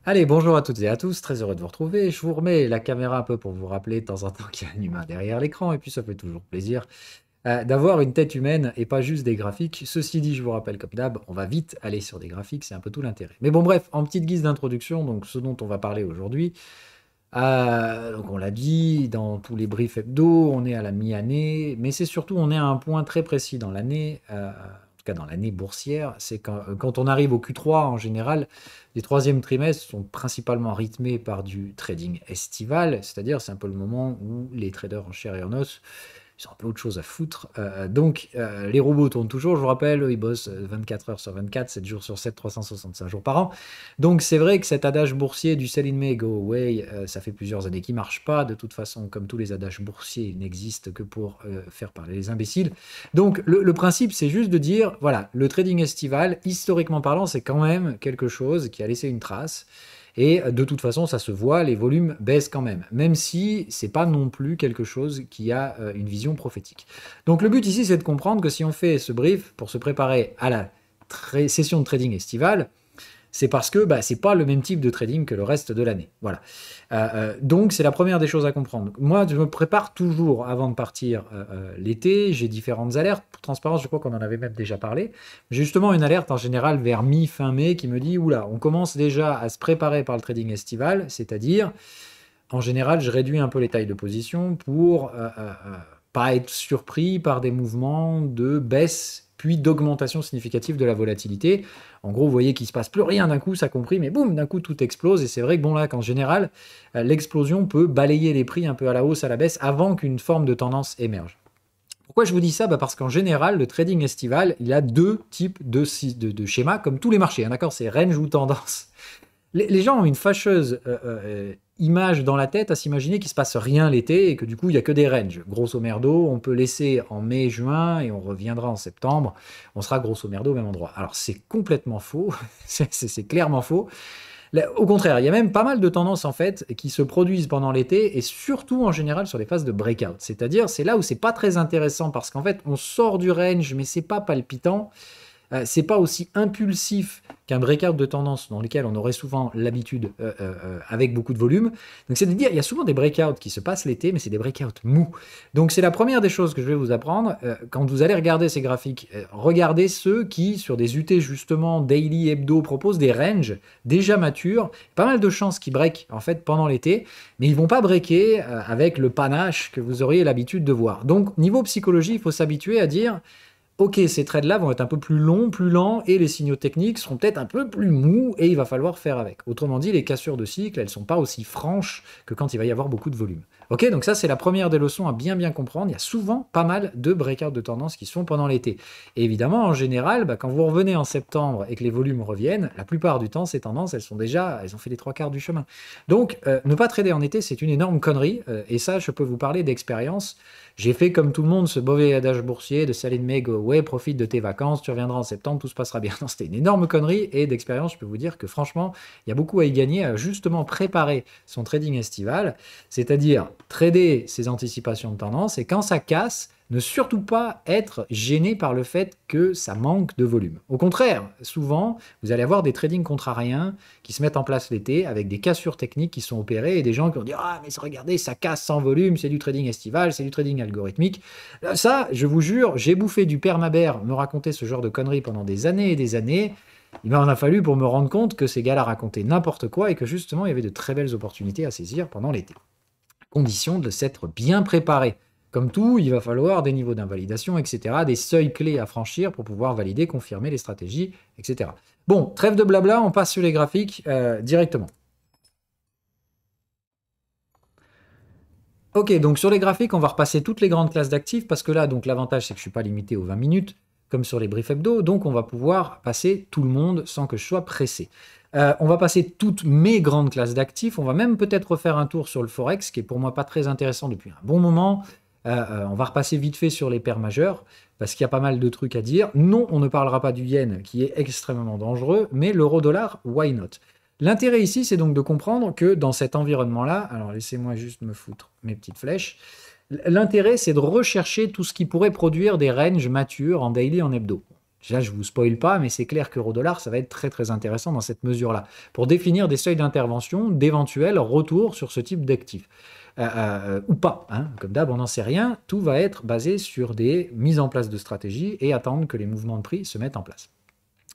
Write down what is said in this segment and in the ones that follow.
Allez, bonjour à toutes et à tous, très heureux de vous retrouver. Je vous remets la caméra un peu pour vous rappeler de temps en temps qu'il y a un humain derrière l'écran, et puis ça fait toujours plaisir d'avoir une tête humaine et pas juste des graphiques. Ceci dit, je vous rappelle comme d'hab, on va vite aller sur des graphiques, c'est un peu tout l'intérêt. Mais bon, bref, en petite guise d'introduction, donc ce dont on va parler aujourd'hui, donc on l'a dit, dans tous les briefs hebdo, on est à la mi-année, mais c'est surtout, on est à un point très précis dans l'année, en tout cas dans l'année boursière, c'est quand on arrive au Q3 en général, les troisièmes trimestres sont principalement rythmés par du trading estival, c'est-à-dire c'est un peu le moment où les traders en chair et en os ils ont un peu autre chose à foutre. Donc, les robots tournent toujours, je vous rappelle, ils bossent 24 heures sur 24, 7 jours sur 7, 365 jours par an. Donc c'est vrai que cet adage boursier du sell in May, go away, ça fait plusieurs années qu'il marche pas. De toute façon, comme tous les adages boursiers, ils n'existent que pour faire parler les imbéciles. Donc le principe, c'est juste de dire, voilà, le trading estival, historiquement parlant, c'est quand même quelque chose qui a laissé une trace. Et de toute façon, ça se voit, les volumes baissent quand même, même si c'est pas non plus quelque chose qui a une vision prophétique. Donc le but ici, c'est de comprendre que si on fait ce brief pour se préparer à la session de trading estivale, c'est parce que bah, c'est pas le même type de trading que le reste de l'année. Voilà. Donc c'est la première des choses à comprendre. Moi, je me prépare toujours avant de partir l'été. J'ai différentes alertes. Pour transparence, je crois qu'on en avait même déjà parlé. J'ai justement une alerte en général vers mi-fin mai qui me dit, oula, on commence déjà à se préparer par le trading estival, c'est-à-dire, en général, je réduis un peu les tailles de position pour pas être surpris par des mouvements de baisse puis d'augmentation significative de la volatilité. En gros, vous voyez qu'il ne se passe plus rien d'un coup, ça compris, mais boum, d'un coup tout explose. Et c'est vrai que bon là, qu'en général, l'explosion peut balayer les prix un peu à la hausse, à la baisse, avant qu'une forme de tendance émerge. Pourquoi je vous dis ça? Bah parce qu'en général, le trading estival, il y a deux types de schémas, comme tous les marchés. Hein, d'accord, c'est range ou tendance. Les gens ont une fâcheuse image dans la tête à s'imaginer qu'il se passe rien l'été et que du coup il y a que des ranges. Grosso merdo, on peut laisser en mai, juin et on reviendra en septembre. On sera grosso merdo au même endroit. Alors c'est complètement faux, c'est clairement faux. Là, au contraire, il y a même pas mal de tendances en fait qui se produisent pendant l'été et surtout en général sur les phases de breakout. C'est-à-dire c'est là où c'est pas très intéressant parce qu'en fait on sort du range mais c'est pas palpitant. C'est pas aussi impulsif qu'un breakout de tendance dans lequel on aurait souvent l'habitude avec beaucoup de volume. Donc c'est de dire, il y a souvent des breakouts qui se passent l'été, mais c'est des breakouts mous. Donc c'est la première des choses que je vais vous apprendre. Quand vous allez regarder ces graphiques, regardez ceux qui, sur des UT justement, daily, hebdo, proposent des ranges déjà matures. Pas mal de chances qu'ils break en fait pendant l'été, mais ils vont pas breaker avec le panache que vous auriez l'habitude de voir. Donc niveau psychologie, il faut s'habituer à dire ok, ces trades-là vont être un peu plus longs, plus lents, et les signaux techniques seront peut-être un peu plus mous, et il va falloir faire avec. Autrement dit, les cassures de cycle, elles ne sont pas aussi franches que quand il va y avoir beaucoup de volume. Ok, donc ça c'est la première des leçons à bien comprendre. Il y a souvent pas mal de breakouts de tendance qui se font pendant l'été. Et évidemment, en général, bah, quand vous revenez en septembre et que les volumes reviennent, la plupart du temps, ces tendances, elles ont fait les trois quarts du chemin. Donc, ne pas trader en été, c'est une énorme connerie, et ça, je peux vous parler d'expérience. J'ai fait comme tout le monde ce mauvais adage boursier de Saline May, go away, profite de tes vacances, tu reviendras en septembre, tout se passera bien. Non, c'était une énorme connerie et d'expérience, je peux vous dire que franchement, il y a beaucoup à y gagner à justement préparer son trading estival, c'est-à-dire trader ses anticipations de tendance et quand ça casse, ne surtout pas être gêné par le fait que ça manque de volume. Au contraire, souvent, vous allez avoir des trading contrariens qui se mettent en place l'été avec des cassures techniques qui sont opérées et des gens qui vont dire ah mais regardez ça casse sans volume, c'est du trading estival, c'est du trading algorithmique. Ça, je vous jure, j'ai bouffé du père Mabert me raconter ce genre de conneries pendant des années et des années. Il m'en a fallu pour me rendre compte que ces gars-là racontaient n'importe quoi et que justement il y avait de très belles opportunités à saisir pendant l'été. Condition de s'être bien préparé. Comme tout, il va falloir des niveaux d'invalidation, etc., des seuils clés à franchir pour pouvoir valider, confirmer les stratégies, etc. Bon, trêve de blabla, on passe sur les graphiques directement. Ok, donc sur les graphiques, on va repasser toutes les grandes classes d'actifs parce que là, donc l'avantage, c'est que je ne suis pas limité aux 20 minutes, comme sur les briefs hebdo, donc on va pouvoir passer tout le monde sans que je sois pressé. On va passer toutes mes grandes classes d'actifs, on va même peut-être refaire un tour sur le Forex, qui est pour moi pas très intéressant depuis un bon moment. On va repasser vite fait sur les paires majeures, parce qu'il y a pas mal de trucs à dire. Non, on ne parlera pas du yen, qui est extrêmement dangereux, mais l'euro-dollar, why not? L'intérêt ici, c'est donc de comprendre que dans cet environnement-là, alors laissez-moi juste me foutre mes petites flèches, l'intérêt, c'est de rechercher tout ce qui pourrait produire des ranges matures en daily, en hebdo. Là, je ne vous spoil pas, mais c'est clair qu'euro-dollar, ça va être très très intéressant dans cette mesure-là, pour définir des seuils d'intervention, d'éventuels retours sur ce type d'actifs. Ou pas, hein. Comme d'hab, on n'en sait rien. Tout va être basé sur des mises en place de stratégies et attendre que les mouvements de prix se mettent en place.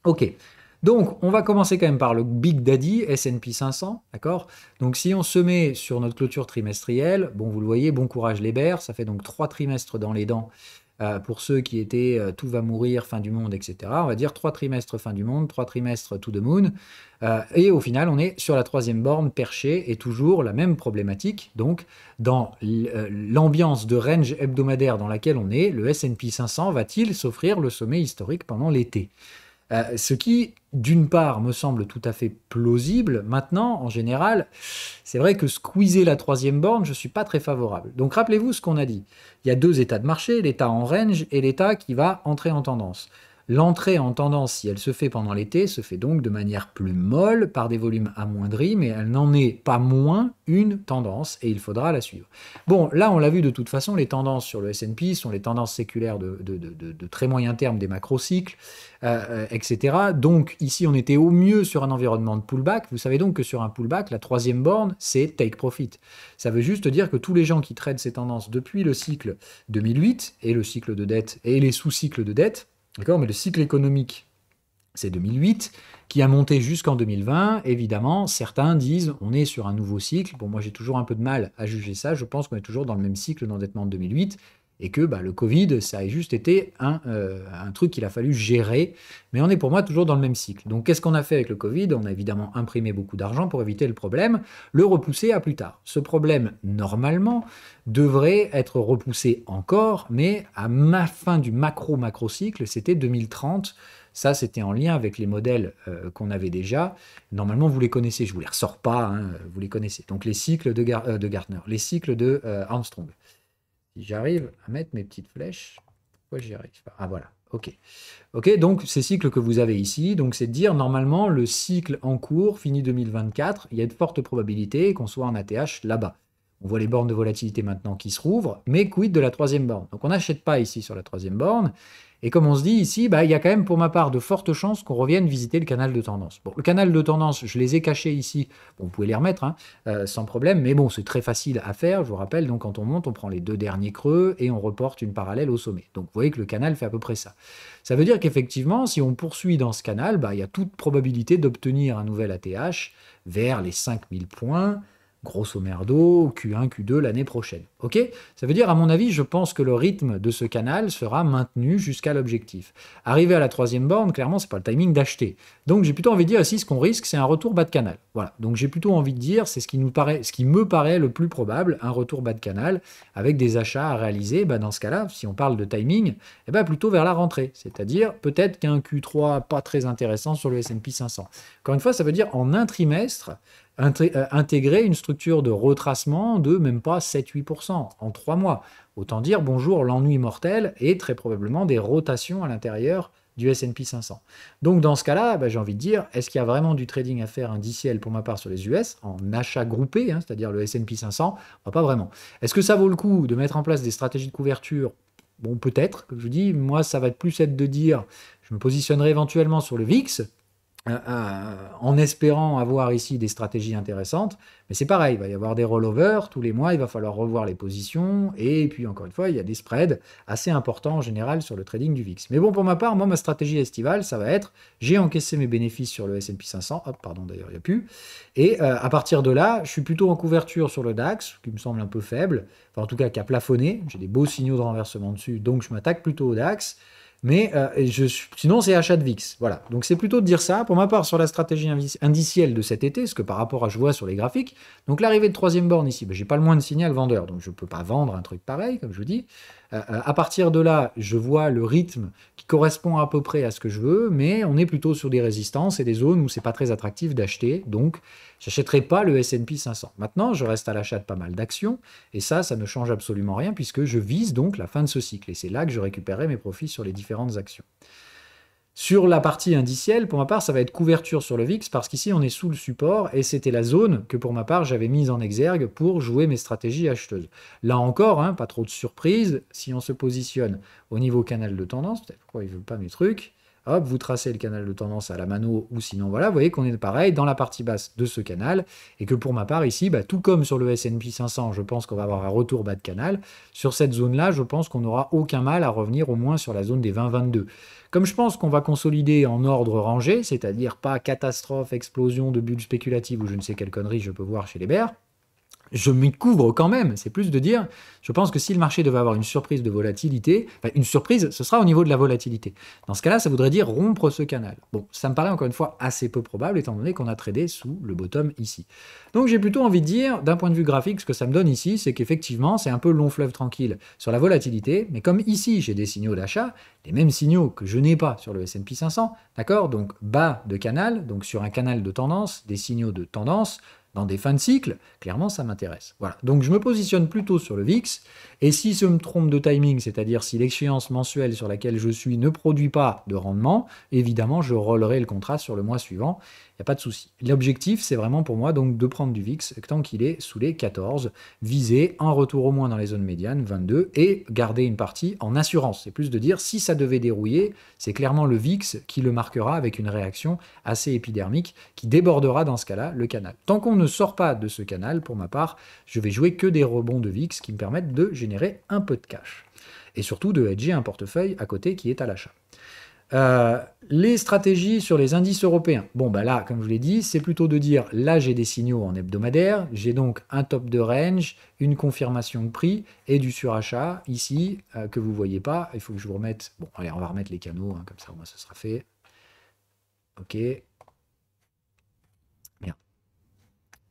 Ok, donc on va commencer quand même par le Big Daddy, S&P 500, d'accord? Donc si on se met sur notre clôture trimestrielle, bon, vous le voyez, bon courage les bears, ça fait donc 3 trimestres dans les dents pour ceux qui étaient tout va mourir, fin du monde, etc. On va dire 3 trimestres fin du monde, 3 trimestres to the moon, et au final on est sur la troisième borne perchée et toujours la même problématique, donc dans l'ambiance de range hebdomadaire dans laquelle on est, le S&P 500 va-t-il s'offrir le sommet historique pendant l'été? Ce qui, d'une part, me semble tout à fait plausible. Maintenant, en général, c'est vrai que squeezer la troisième borne, je ne suis pas très favorable. Donc rappelez-vous ce qu'on a dit. Il y a deux états de marché, l'état en range et l'état qui va entrer en tendance. L'entrée en tendance, si elle se fait pendant l'été, se fait donc de manière plus molle, par des volumes amoindris, mais elle n'en est pas moins une tendance, et il faudra la suivre. Bon, là, on l'a vu de toute façon, les tendances sur le S&P sont les tendances séculaires de très moyen terme des macrocycles, etc. Donc, ici, on était au mieux sur un environnement de pullback. Vous savez donc que sur un pullback, la troisième borne, c'est take profit. Ça veut juste dire que tous les gens qui traitent ces tendances depuis le cycle 2008, et le cycle de dette, et les sous-cycles de dette, d'accord, mais le cycle économique, c'est 2008, qui a monté jusqu'en 2020. Évidemment, certains disent on est sur un nouveau cycle. Bon, moi j'ai toujours un peu de mal à juger ça. Je pense qu'on est toujours dans le même cycle d'endettement de 2008 et que le Covid, ça a juste été un truc qu'il a fallu gérer. Mais on est pour moi toujours dans le même cycle. Donc qu'est-ce qu'on a fait avec le Covid? On a évidemment imprimé beaucoup d'argent pour éviter le problème, le repousser à plus tard. Ce problème, normalement, devrait être repoussé encore, mais à ma fin du macro-cycle, c'était 2030. Ça, c'était en lien avec les modèles qu'on avait déjà. Normalement, vous les connaissez, je ne vous les ressors pas, hein, vous les connaissez. Donc les cycles de Gartner, les cycles de Armstrong. Si j'arrive à mettre mes petites flèches, pourquoi j'y arrive pas? Ah voilà, ok. Ok, donc ces cycles que vous avez ici, donc c'est de dire normalement le cycle en cours, fini 2024, il y a de fortes probabilités qu'on soit en ATH là-bas. On voit les bornes de volatilité maintenant qui se rouvrent, mais quid de la troisième borne? Donc on n'achète pas ici sur la troisième borne. Et comme on se dit ici, il y a quand même pour ma part de fortes chances qu'on revienne visiter le canal de tendance. Bon, le canal de tendance, je les ai cachés ici. Bon, vous pouvez les remettre sans problème, mais bon, c'est très facile à faire. Je vous rappelle, donc quand on monte, on prend les deux derniers creux et on reporte une parallèle au sommet. Donc vous voyez que le canal fait à peu près ça. Ça veut dire qu'effectivement, si on poursuit dans ce canal, il y a toute probabilité d'obtenir un nouvel ATH vers les 5000 points, grosso merdo, Q1, Q2 l'année prochaine. Ok? Ça veut dire, à mon avis, je pense que le rythme de ce canal sera maintenu jusqu'à l'objectif. Arrivé à la troisième borne, clairement, c'est pas le timing d'acheter. Donc j'ai plutôt envie de dire ici, ce qu'on risque, c'est un retour bas de canal. Voilà. Donc j'ai plutôt envie de dire, c'est ce qui me paraît le plus probable, un retour bas de canal, avec des achats à réaliser. Dans ce cas-là, si on parle de timing, plutôt vers la rentrée. C'est-à-dire peut-être qu'un Q3 pas très intéressant sur le S&P 500. Encore une fois, ça veut dire en un trimestre, intégrer une structure de retracement de même pas 7-8% en 3 mois. Autant dire bonjour l'ennui mortel et très probablement des rotations à l'intérieur du S&P 500. Donc dans ce cas-là, j'ai envie de dire, est-ce qu'il y a vraiment du trading à faire indiciel pour ma part sur les US en achat groupé, c'est-à-dire le S&P 500? Pas vraiment. Est-ce que ça vaut le coup de mettre en place des stratégies de couverture? Bon, peut-être, comme je vous dis, moi ça va être plus de dire, je me positionnerai éventuellement sur le VIX, en espérant avoir ici des stratégies intéressantes. Mais c'est pareil, il va y avoir des rollovers, tous les mois, il va falloir revoir les positions, et puis encore une fois, il y a des spreads assez importants en général sur le trading du VIX. Mais bon, pour ma part, moi, ma stratégie estivale, ça va être, j'ai encaissé mes bénéfices sur le S&P 500, d'ailleurs, il n'y a plus, et à partir de là, je suis plutôt en couverture sur le DAX, qui me semble un peu faible, enfin en tout cas qui a plafonné, j'ai des beaux signaux de renversement dessus, donc je m'attaque plutôt au DAX. Mais sinon, c'est achat de VIX. Voilà. Donc, c'est plutôt de dire ça. Pour ma part, sur la stratégie indicielle de cet été, ce que par rapport à je vois sur les graphiques, donc l'arrivée de troisième borne ici, j'ai pas le moins de signal vendeur, donc je ne peux pas vendre un truc pareil, comme je vous dis. À partir de là, je vois le rythme qui correspond à peu près à ce que je veux, mais on est plutôt sur des résistances et des zones où c'est pas très attractif d'acheter. Donc, j'achèterai pas le S&P 500. Maintenant, je reste à l'achat de pas mal d'actions, et ça ne change absolument rien puisque je vise donc la fin de ce cycle. Et c'est là que je récupérerai mes profits sur les différentes actions. Sur la partie indicielle, pour ma part, ça va être couverture sur le VIX parce qu'ici, on est sous le support et c'était la zone que, pour ma part, j'avais mise en exergue pour jouer mes stratégies acheteuses. Là encore, pas trop de surprise, si on se positionne au niveau canal de tendance, peut-être pourquoi il ne veut pas mes trucs, hop, vous tracez le canal de tendance à la mano, ou sinon, voilà, vous voyez qu'on est pareil dans la partie basse de ce canal, et que pour ma part, ici, tout comme sur le S&P 500, je pense qu'on va avoir un retour bas de canal, sur cette zone-là, je pense qu'on n'aura aucun mal à revenir au moins sur la zone des 20-22. Comme je pense qu'on va consolider en ordre rangé, c'est-à-dire pas catastrophe, explosion de bulles spéculatives ou je ne sais quelle connerie je peux voir chez les bears, je m'y couvre quand même. C'est plus de dire, je pense que si le marché devait avoir une surprise de volatilité, une surprise, ce sera au niveau de la volatilité. Dans ce cas-là, ça voudrait dire rompre ce canal. Bon, ça me paraît encore une fois assez peu probable, étant donné qu'on a tradé sous le bottom ici. Donc j'ai plutôt envie de dire, d'un point de vue graphique, ce que ça me donne ici, c'est qu'effectivement, c'est un peu long fleuve tranquille sur la volatilité, mais comme ici, j'ai des signaux d'achat, les mêmes signaux que je n'ai pas sur le S&P 500, d'accord? Donc bas de canal, donc sur un canal de tendance, des signaux de tendance, dans des fins de cycle, clairement, ça m'intéresse. Voilà. Donc, je me positionne plutôt sur le VIX. Et si je me trompe de timing, c'est-à-dire si l'échéance mensuelle sur laquelle je suis ne produit pas de rendement, évidemment, je rollerai le contrat sur le mois suivant. Il n'y a pas de souci. L'objectif, c'est vraiment pour moi donc de prendre du VIX tant qu'il est sous les 14, viser un retour au moins dans les zones médianes, 22, et garder une partie en assurance. C'est plus de dire, si ça devait dérouiller, c'est clairement le VIX qui le marquera avec une réaction assez épidermique qui débordera dans ce cas-là le canal. Tant qu'on ne sort pas de ce canal, pour ma part, je vais jouer que des rebonds de VIX qui me permettent de générer un peu de cash. Et surtout de hedger un portefeuille à côté qui est à l'achat. Les stratégies sur les indices européens. Bon, là, comme je vous l'ai dit, c'est plutôt de dire, là, j'ai des signaux en hebdomadaire, j'ai donc un top de range, une confirmation de prix et du surachat, ici, que vous ne voyez pas. Il faut que je vous remette... Bon, allez, on va remettre les canaux, comme ça, au moins, ça sera fait. Ok. Bien.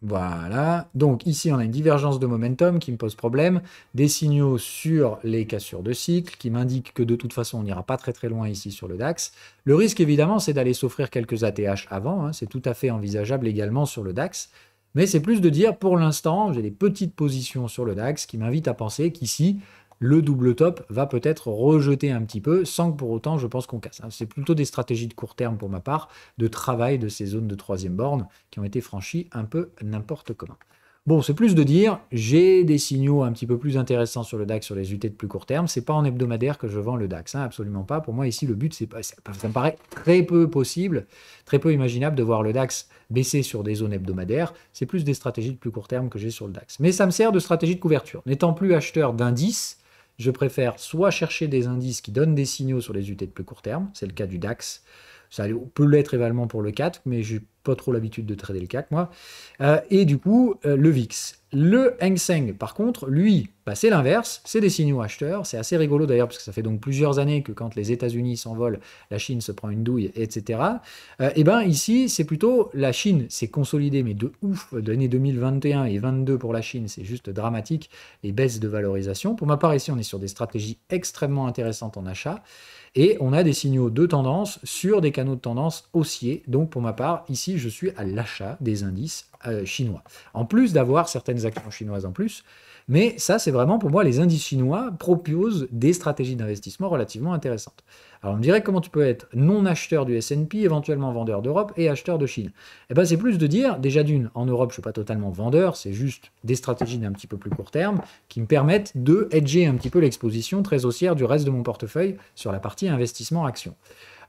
Voilà, donc ici on a une divergence de momentum qui me pose problème, des signaux sur les cassures de cycle qui m'indiquent que de toute façon on n'ira pas très très loin ici sur le DAX. Le risque évidemment c'est d'aller s'offrir quelques ATH avant, c'est tout à fait envisageable également sur le DAX, mais c'est plus de dire pour l'instant j'ai des petites positions sur le DAX qui m'invitent à penser qu'ici le double top va peut-être rejeter un petit peu, sans que pour autant je pense qu'on casse. C'est plutôt des stratégies de court terme pour ma part, de travail de ces zones de troisième borne qui ont été franchies un peu n'importe comment. Bon, c'est plus de dire, j'ai des signaux un petit peu plus intéressants sur le DAX, sur les UT de plus court terme. C'est pas en hebdomadaire que je vends le DAX, absolument pas. Pour moi, ici, le but, ça me paraît très peu possible, très peu imaginable de voir le DAX baisser sur des zones hebdomadaires. C'est plus des stratégies de plus court terme que j'ai sur le DAX. Mais ça me sert de stratégie de couverture. N'étant plus acheteur d'indices, je préfère soit chercher des indices qui donnent des signaux sur les UT de plus court terme, c'est le cas du DAX, ça peut l'être également pour le CAC, mais j'ai pas trop l'habitude de trader le CAC, moi. Et du coup, le VIX. Le Hang Seng, par contre, lui, c'est l'inverse, c'est des signaux acheteurs. C'est assez rigolo d'ailleurs, parce que ça fait donc plusieurs années que quand les États-Unis s'envolent, la Chine se prend une douille, etc. Et bien ici, c'est plutôt la Chine s'est consolidée, mais de ouf, de l'année 2021 et 2022 pour la Chine, c'est juste dramatique, les baisses de valorisation. Pour ma part, ici, on est sur des stratégies extrêmement intéressantes en achat. Et on a des signaux de tendance sur des canaux de tendance haussiers. Donc pour ma part, ici, je suis à l'achat des indices chinois. En plus d'avoir certaines actions chinoises en plus. Mais ça, c'est vraiment pour moi, les indices chinois proposent des stratégies d'investissement relativement intéressantes. Alors on me dirait comment tu peux être non acheteur du S&P, éventuellement vendeur d'Europe et acheteur de Chine. Eh bien c'est plus de dire, déjà d'une, en Europe je ne suis pas totalement vendeur, c'est juste des stratégies d'un petit peu plus court terme qui me permettent de hedger un petit peu l'exposition très haussière du reste de mon portefeuille sur la partie investissement action.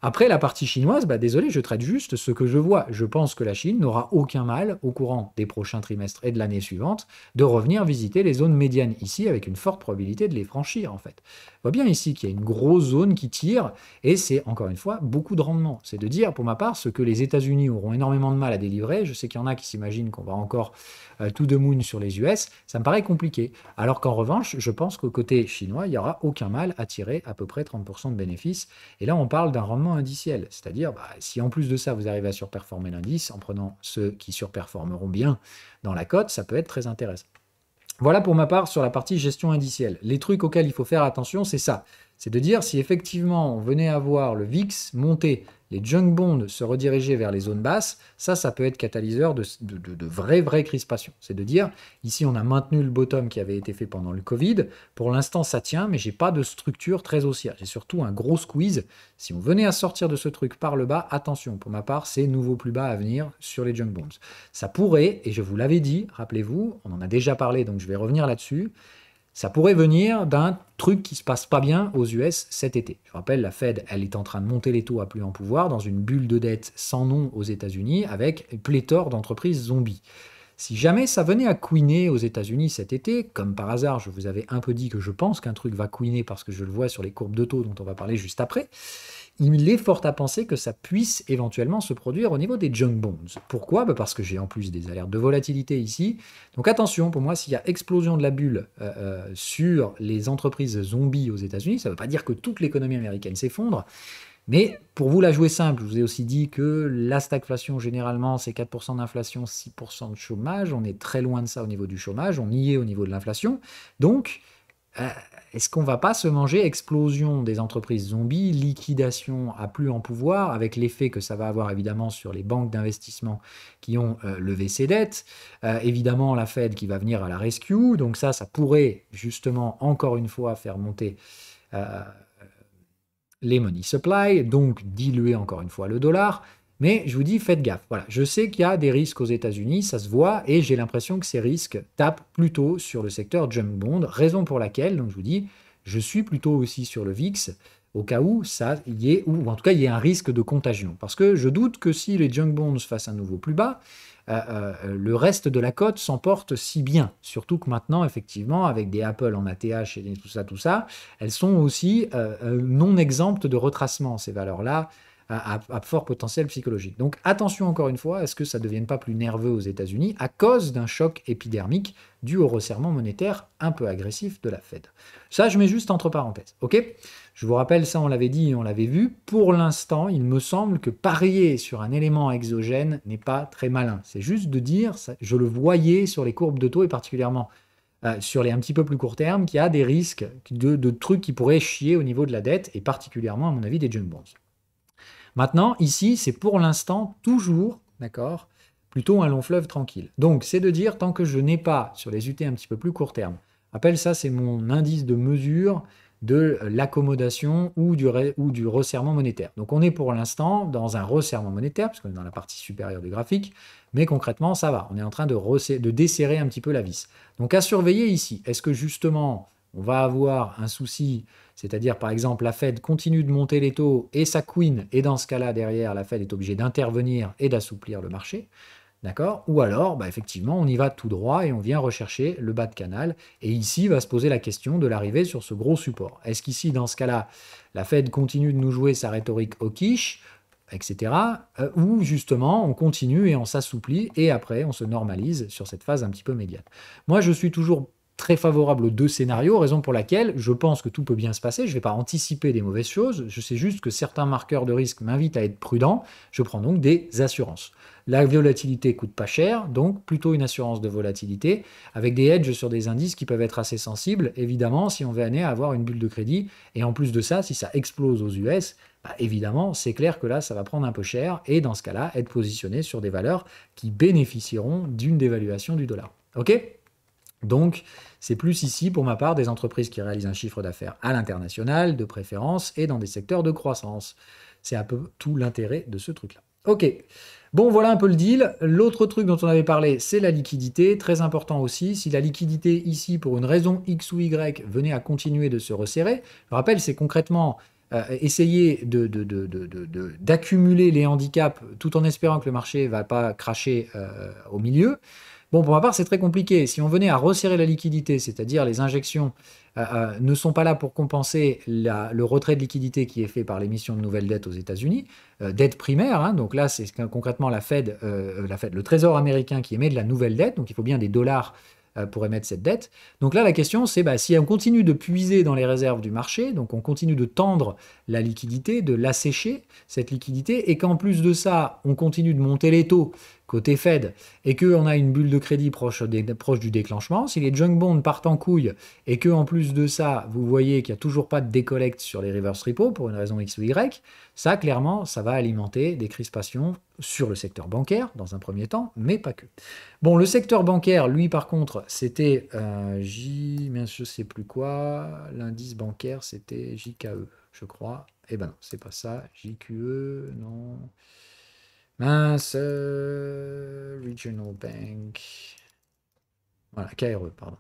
Après, la partie chinoise, désolé, je traite juste ce que je vois. Je pense que la Chine n'aura aucun mal, au courant des prochains trimestres et de l'année suivante, de revenir visiter les zones médianes ici, avec une forte probabilité de les franchir, en fait. On voit bien ici qu'il y a une grosse zone qui tire, et c'est, encore une fois, beaucoup de rendement. C'est de dire, pour ma part, ce que les États-Unis auront énormément de mal à délivrer. Je sais qu'il y en a qui s'imaginent qu'on va encore to the moon sur les US. Ça me paraît compliqué. Alors qu'en revanche, je pense qu'au côté chinois, il n'y aura aucun mal à tirer à peu près 30% de bénéfices. Et là, on parle d'un rendement indiciel, c'est-à-dire si en plus de ça vous arrivez à surperformer l'indice en prenant ceux qui surperformeront bien dans la cote, ça peut être très intéressant. Voilà pour ma part sur la partie gestion indicielle. Les trucs auxquels il faut faire attention, c'est ça. C'est de dire si effectivement on venait à voir le VIX monter, les junk bonds se rediriger vers les zones basses, ça peut être catalyseur de vraies crispations. C'est de dire, ici on a maintenu le bottom qui avait été fait pendant le Covid, pour l'instant ça tient, mais j'ai pas de structure très haussière. J'ai surtout un gros squeeze. Si on venait à sortir de ce truc par le bas, attention, pour ma part, c'est nouveau plus bas à venir sur les junk bonds. Ça pourrait, et je vous l'avais dit, rappelez-vous, on en a déjà parlé, donc je vais revenir là-dessus, Ça pourrait venir d'un truc qui se passe pas bien aux US cet été. Je rappelle, la Fed, elle est en train de monter les taux à plus en pouvoir dans une bulle de dette sans nom aux États-Unis avec pléthore d'entreprises zombies. Si jamais ça venait à couiner aux États-Unis cet été, comme par hasard, je vous avais un peu dit que je pense qu'un truc va couiner parce que je le vois sur les courbes de taux dont on va parler juste après, il est fort à penser que ça puisse éventuellement se produire au niveau des junk bonds. Pourquoi? Parce que j'ai en plus des alertes de volatilité ici. Donc attention, pour moi, s'il y a explosion de la bulle sur les entreprises zombies aux États-Unis, ça ne veut pas dire que toute l'économie américaine s'effondre, mais pour vous la jouer simple, je vous ai aussi dit que la stagflation, généralement, c'est 4% d'inflation, 6% de chômage. On est très loin de ça au niveau du chômage, on y est au niveau de l'inflation. Donc, euh, est-ce qu'on va pas se manger explosion des entreprises zombies, liquidation à plus en pouvoir, avec l'effet que ça va avoir évidemment sur les banques d'investissement qui ont levé ces dettes, évidemment la Fed qui va venir à la rescue, donc ça pourrait justement encore une fois faire monter euh, les money supply, donc diluer encore une fois le dollar. Mais je vous dis, faites gaffe. Voilà, je sais qu'il y a des risques aux États-Unis, ça se voit, et j'ai l'impression que ces risques tapent plutôt sur le secteur junk bond, raison pour laquelle, donc je vous dis, je suis plutôt aussi sur le VIX, au cas où ça y est, ou en tout cas il y ait un risque de contagion. Parce que je doute que si les junk bonds fassent un nouveau plus bas, le reste de la cote s'emporte si bien. Surtout que maintenant, effectivement, avec des Apple en ATH et tout ça, elles sont aussi non exemptes de retracement, ces valeurs-là, à fort potentiel psychologique. Donc attention encore une fois à ce que ça ne devienne pas plus nerveux aux États-Unis à cause d'un choc épidermique dû au resserrement monétaire un peu agressif de la Fed. Ça, je mets juste entre parenthèses. Ok? Je vous rappelle, ça on l'avait dit et on l'avait vu. Pour l'instant, il me semble que parier sur un élément exogène n'est pas très malin. C'est juste de dire, ça, je le voyais sur les courbes de taux et particulièrement sur les un petit peu plus court terme, qu'il y a des risques de trucs qui pourraient chier au niveau de la dette et particulièrement, à mon avis, des junk bonds. Maintenant, ici, c'est pour l'instant toujours, d'accord, plutôt un long fleuve tranquille. Donc, c'est de dire, tant que je n'ai pas, sur les UT un petit peu plus court terme, appelle ça, c'est mon indice de mesure de l'accommodation ou du resserrement monétaire. Donc, on est pour l'instant dans un resserrement monétaire, puisqu'on est dans la partie supérieure du graphique, mais concrètement, ça va. On est en train de desserrer un petit peu la vis. Donc, à surveiller ici, est-ce que justement, on va avoir un souci, c'est-à-dire par exemple la Fed continue de monter les taux et ça couine, et dans ce cas-là derrière la Fed est obligée d'intervenir et d'assouplir le marché, d'accord? Ou alors bah, effectivement on y va tout droit et on vient rechercher le bas de canal, et ici va se poser la question de l'arrivée sur ce gros support. Est-ce qu'ici dans ce cas-là la Fed continue de nous jouer sa rhétorique hawkish, etc. Ou justement on continue et on s'assouplit et après on se normalise sur cette phase un petit peu médiane. Moi je suis toujours très favorable aux deux scénarios, raison pour laquelle je pense que tout peut bien se passer. Je ne vais pas anticiper des mauvaises choses. Je sais juste que certains marqueurs de risque m'invitent à être prudent. Je prends donc des assurances. La volatilité coûte pas cher, donc plutôt une assurance de volatilité avec des hedges sur des indices qui peuvent être assez sensibles. Évidemment, si on veut à avoir une bulle de crédit, et en plus de ça, si ça explose aux US, bah évidemment, c'est clair que là, ça va prendre un peu cher, et dans ce cas-là, être positionné sur des valeurs qui bénéficieront d'une dévaluation du dollar. Ok? Donc, c'est plus ici, pour ma part, des entreprises qui réalisent un chiffre d'affaires à l'international, de préférence, et dans des secteurs de croissance. C'est un peu tout l'intérêt de ce truc-là. Ok. Bon, voilà un peu le deal. L'autre truc dont on avait parlé, c'est la liquidité. Très important aussi. Si la liquidité ici, pour une raison X ou Y, venait à continuer de se resserrer, je rappelle, c'est concrètement essayer d'accumuler les handicaps tout en espérant que le marché ne va pas cracher au milieu. Bon, pour ma part, c'est très compliqué. Si on venait à resserrer la liquidité, c'est-à-dire les injections ne sont pas là pour compenser le retrait de liquidité qui est fait par l'émission de nouvelles dettes aux États-Unis, dette primaire, hein, donc là, c'est concrètement la Fed, le Trésor américain qui émet de la nouvelle dette, donc il faut bien des dollars pour émettre cette dette. Donc là, la question, c'est bah, si on continue de puiser dans les réserves du marché, donc on continue de tendre la liquidité, de l'assécher, cette liquidité, et qu'en plus de ça, on continue de monter les taux côté Fed, et qu'on a une bulle de crédit proche du déclenchement, si les junk bonds partent en couille, et que en plus de ça, vous voyez qu'il n'y a toujours pas de décollecte sur les reverse repo, pour une raison X ou Y, ça, clairement, ça va alimenter des crispations sur le secteur bancaire, dans un premier temps, mais pas que. Bon, le secteur bancaire, lui, par contre, c'était je sais plus quoi, l'indice bancaire, c'était JKE, je crois. Eh ben non, c'est pas ça, JQE, non. Mince, Regional Bank. Voilà, KRE, pardon.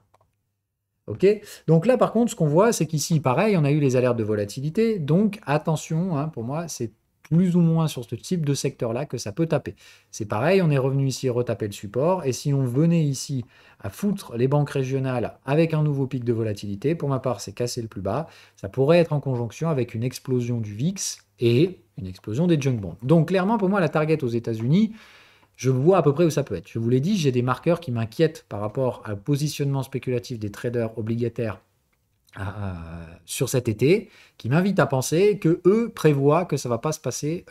Ok, donc là, par contre, ce qu'on voit, c'est qu'ici, pareil, on a eu les alertes de volatilité. Donc, attention, hein, pour moi, c'est plus ou moins sur ce type de secteur-là que ça peut taper. C'est pareil, on est revenu ici retaper le support. Et si on venait ici à foutre les banques régionales avec un nouveau pic de volatilité, pour ma part, c'est casser le plus bas. Ça pourrait être en conjonction avec une explosion du VIX et une explosion des junk bonds. Donc, clairement, pour moi, la target aux États-Unis, je vois à peu près où ça peut être. Je vous l'ai dit, j'ai des marqueurs qui m'inquiètent par rapport au positionnement spéculatif des traders obligataires sur cet été, qui m'invitent à penser que eux prévoient que ça va pas se passer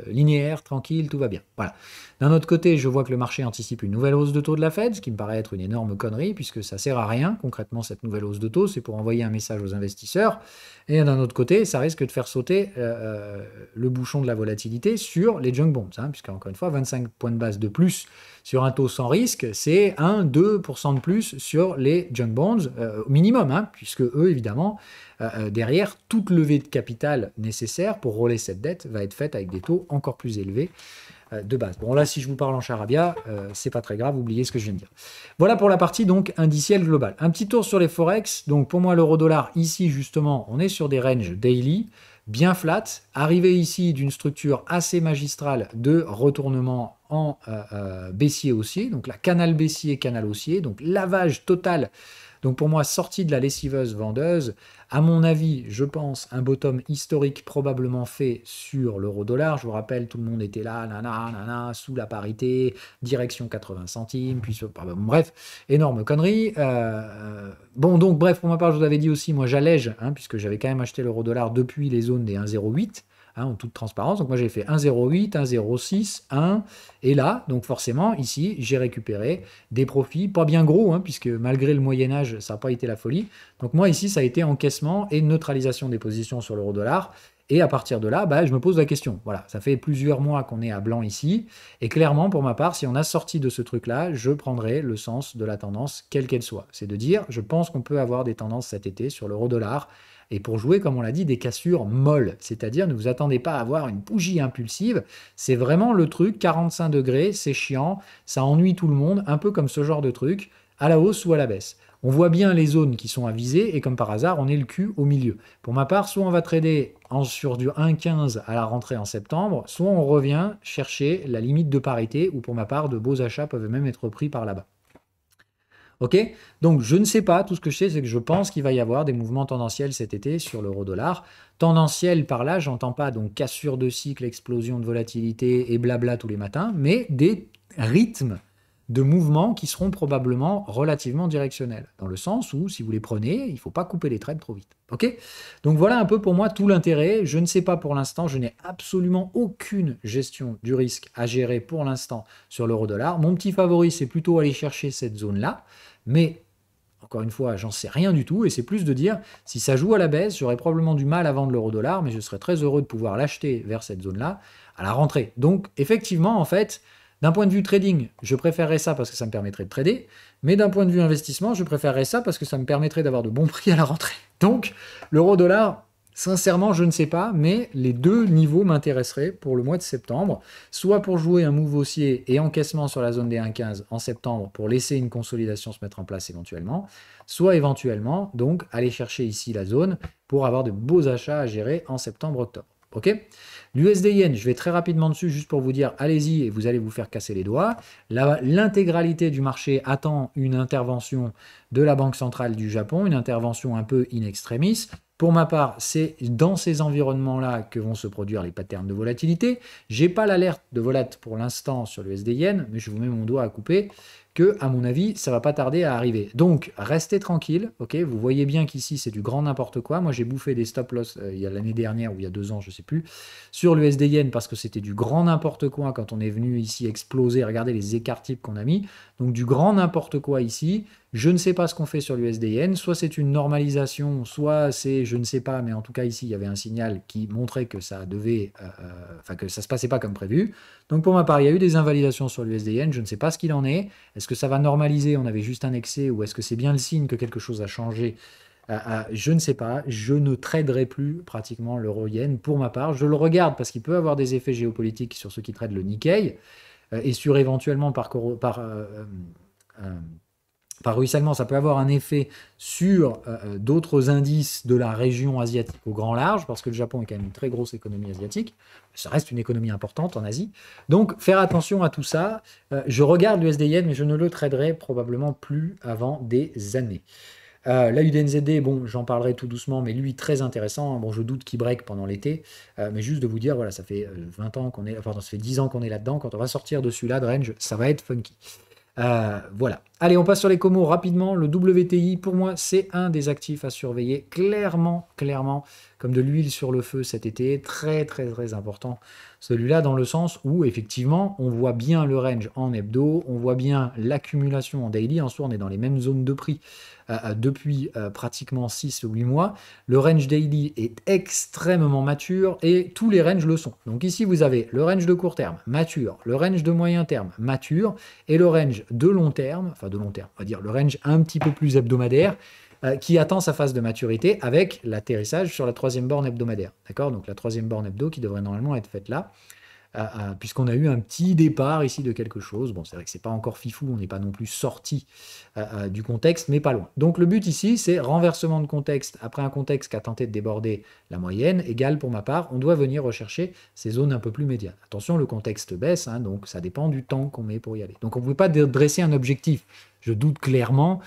linéaire, tranquille, tout va bien. Voilà. D'un autre côté, je vois que le marché anticipe une nouvelle hausse de taux de la Fed, ce qui me paraît être une énorme connerie, puisque ça sert à rien, concrètement, cette nouvelle hausse de taux, c'est pour envoyer un message aux investisseurs. Et d'un autre côté, ça risque de faire sauter le bouchon de la volatilité sur les junk bonds, hein, puisque, encore une fois, 25 points de base de plus sur un taux sans risque, c'est 1-2% de plus sur les junk bonds, au minimum, hein, puisque eux, évidemment, derrière, toute levée de capital nécessaire pour rouler cette dette va être faite avec des taux encore plus élevés de base. Bon, là, si je vous parle en charabia, c'est pas très grave, oubliez ce que je viens de dire. Voilà pour la partie donc indicielle globale. Un petit tour sur les forex. Donc pour moi, l'euro-dollar, ici justement, on est sur des ranges daily, bien flat, arrivé ici d'une structure assez magistrale de retournement en baissier haussier, donc la canal baissier, canal haussier, donc lavage total. Donc pour moi, sortie de la lessiveuse vendeuse, à mon avis, je pense, un bottom historique probablement fait sur l'euro-dollar. Je vous rappelle, tout le monde était là, sous la parité, direction 80 centimes, puis bref, énorme connerie. Bon, donc bref, pour ma part, je vous avais dit aussi, moi j'allège, hein, puisque j'avais quand même acheté l'euro-dollar depuis les zones des 1,08. Hein, en toute transparence. Donc moi j'ai fait 1,08, 1,06, 1, et là, donc forcément, ici, j'ai récupéré des profits, pas bien gros, hein, puisque malgré le Moyen-Âge, ça n'a pas été la folie. Donc moi ici, ça a été encaissement et neutralisation des positions sur l'euro-dollar. Et à partir de là, bah, je me pose la question. Voilà, ça fait plusieurs mois qu'on est à blanc ici. Et clairement, pour ma part, si on a sorti de ce truc-là, je prendrai le sens de la tendance, quelle qu'elle soit. C'est de dire, je pense qu'on peut avoir des tendances cet été sur l'euro-dollar. Et pour jouer, comme on l'a dit, des cassures molles. C'est-à-dire, ne vous attendez pas à avoir une bougie impulsive. C'est vraiment le truc, 45 degrés, c'est chiant, ça ennuie tout le monde, un peu comme ce genre de truc, à la hausse ou à la baisse. On voit bien les zones qui sont à viser, et comme par hasard, on est le cul au milieu. Pour ma part, soit on va trader sur du 1,15 à la rentrée en septembre, soit on revient chercher la limite de parité, où pour ma part, de beaux achats peuvent même être pris par là-bas. Ok, donc je ne sais pas, tout ce que je sais, c'est que je pense qu'il va y avoir des mouvements tendanciels cet été sur l'euro-dollar. Tendanciel par là, j'entends pas donc cassure de cycle, explosion de volatilité et blabla tous les matins, mais des rythmes de mouvements qui seront probablement relativement directionnels, dans le sens où, si vous les prenez, il ne faut pas couper les trades trop vite. Ok, donc voilà un peu pour moi tout l'intérêt. Je ne sais pas pour l'instant, je n'ai absolument aucune gestion du risque à gérer pour l'instant sur l'euro-dollar. Mon petit favori, c'est plutôt aller chercher cette zone-là, mais encore une fois, j'en sais rien du tout, et c'est plus de dire, si ça joue à la baisse, j'aurais probablement du mal à vendre l'euro-dollar, mais je serais très heureux de pouvoir l'acheter vers cette zone-là à la rentrée. Donc effectivement, en fait, d'un point de vue trading, je préférerais ça parce que ça me permettrait de trader, mais d'un point de vue investissement, je préférerais ça parce que ça me permettrait d'avoir de bons prix à la rentrée. Donc, l'euro-dollar, sincèrement, je ne sais pas, mais les deux niveaux m'intéresseraient pour le mois de septembre, soit pour jouer un move haussier et encaissement sur la zone des 1,15 en septembre pour laisser une consolidation se mettre en place éventuellement, soit éventuellement, donc, aller chercher ici la zone pour avoir de beaux achats à gérer en septembre-octobre. Ok, l'USD-Yen, je vais très rapidement dessus juste pour vous dire, allez-y et vous allez vous faire casser les doigts. L'intégralité du marché attend une intervention de la Banque centrale du Japon, une intervention un peu in extremis. Pour ma part, c'est dans ces environnements-là que vont se produire les patterns de volatilité. J'ai pas l'alerte de volat pour l'instant sur le USD-Yen, mais je vous mets mon doigt à couper que, à mon avis, ça va pas tarder à arriver. Donc, restez tranquille, ok. Vous voyez bien qu'ici, c'est du grand n'importe quoi. Moi, j'ai bouffé des stop-loss il y a l'année dernière ou il y a 2 ans, je sais plus, sur l'USD-Yen parce que c'était du grand n'importe quoi quand on est venu ici exploser. Regardez les écarts types qu'on a mis. Donc, du grand n'importe quoi ici. Je ne sais pas ce qu'on fait sur l'USD-Yen. Soit c'est une normalisation, soit c'est, je ne sais pas, mais en tout cas ici, il y avait un signal qui montrait que ça devait, que ça se passait pas comme prévu. Donc pour ma part, il y a eu des invalidations sur l'USD-Yen. Je ne sais pas ce qu'il en est. Est-ce que ça va normaliser? On avait juste un excès, ou est-ce que c'est bien le signe que quelque chose a changé? Je ne sais pas. Je ne traderai plus pratiquement l'euro-yen pour ma part. Je le regarde parce qu'il peut avoir des effets géopolitiques sur ceux qui tradent le Nikkei et sur éventuellement par Par ruissellement, ça peut avoir un effet sur d'autres indices de la région asiatique au grand large, parce que le Japon est quand même une très grosse économie asiatique. Ça reste une économie importante en Asie. Donc, faire attention à tout ça. Je regarde l'USD-Yen, mais je ne le traderai probablement plus avant des années. La UDNZD, bon, j'en parlerai tout doucement, mais lui, très intéressant. Bon, je doute qu'il break pendant l'été, mais juste de vous dire, voilà, ça fait 20 ans qu'on est, enfin, ça fait 10 ans qu'on est là-dedans. Quand on va sortir de celui-là de range, ça va être funky. Voilà. Allez, on passe sur les comos rapidement. Le WTI, pour moi, c'est un des actifs à surveiller. Clairement, comme de l'huile sur le feu cet été. Très, très, très important. Celui-là, dans le sens où, effectivement, on voit bien le range en hebdo, on voit bien l'accumulation en daily. En soi, on est dans les mêmes zones de prix depuis pratiquement 6 ou 8 mois. Le range daily est extrêmement mature et tous les ranges le sont. Donc ici, vous avez le range de court terme, mature, le range de moyen terme, mature, et le range de long terme, enfin de long terme, on va dire le range un petit peu plus hebdomadaire, qui attend sa phase de maturité avec l'atterrissage sur la troisième borne hebdomadaire. D'accord? Donc la troisième borne hebdo qui devrait normalement être faite là. Puisqu'on a eu un petit départ ici de quelque chose. Bon, c'est vrai que c'est pas encore fifou, on n'est pas non plus sorti du contexte, mais pas loin. Donc le but ici, c'est renversement de contexte après un contexte qui a tenté de déborder la moyenne, égale pour ma part, on doit venir rechercher ces zones un peu plus médianes. Attention, le contexte baisse, hein, donc ça dépend du temps qu'on met pour y aller. Donc on ne peut pas dresser un objectif. Je doute clairement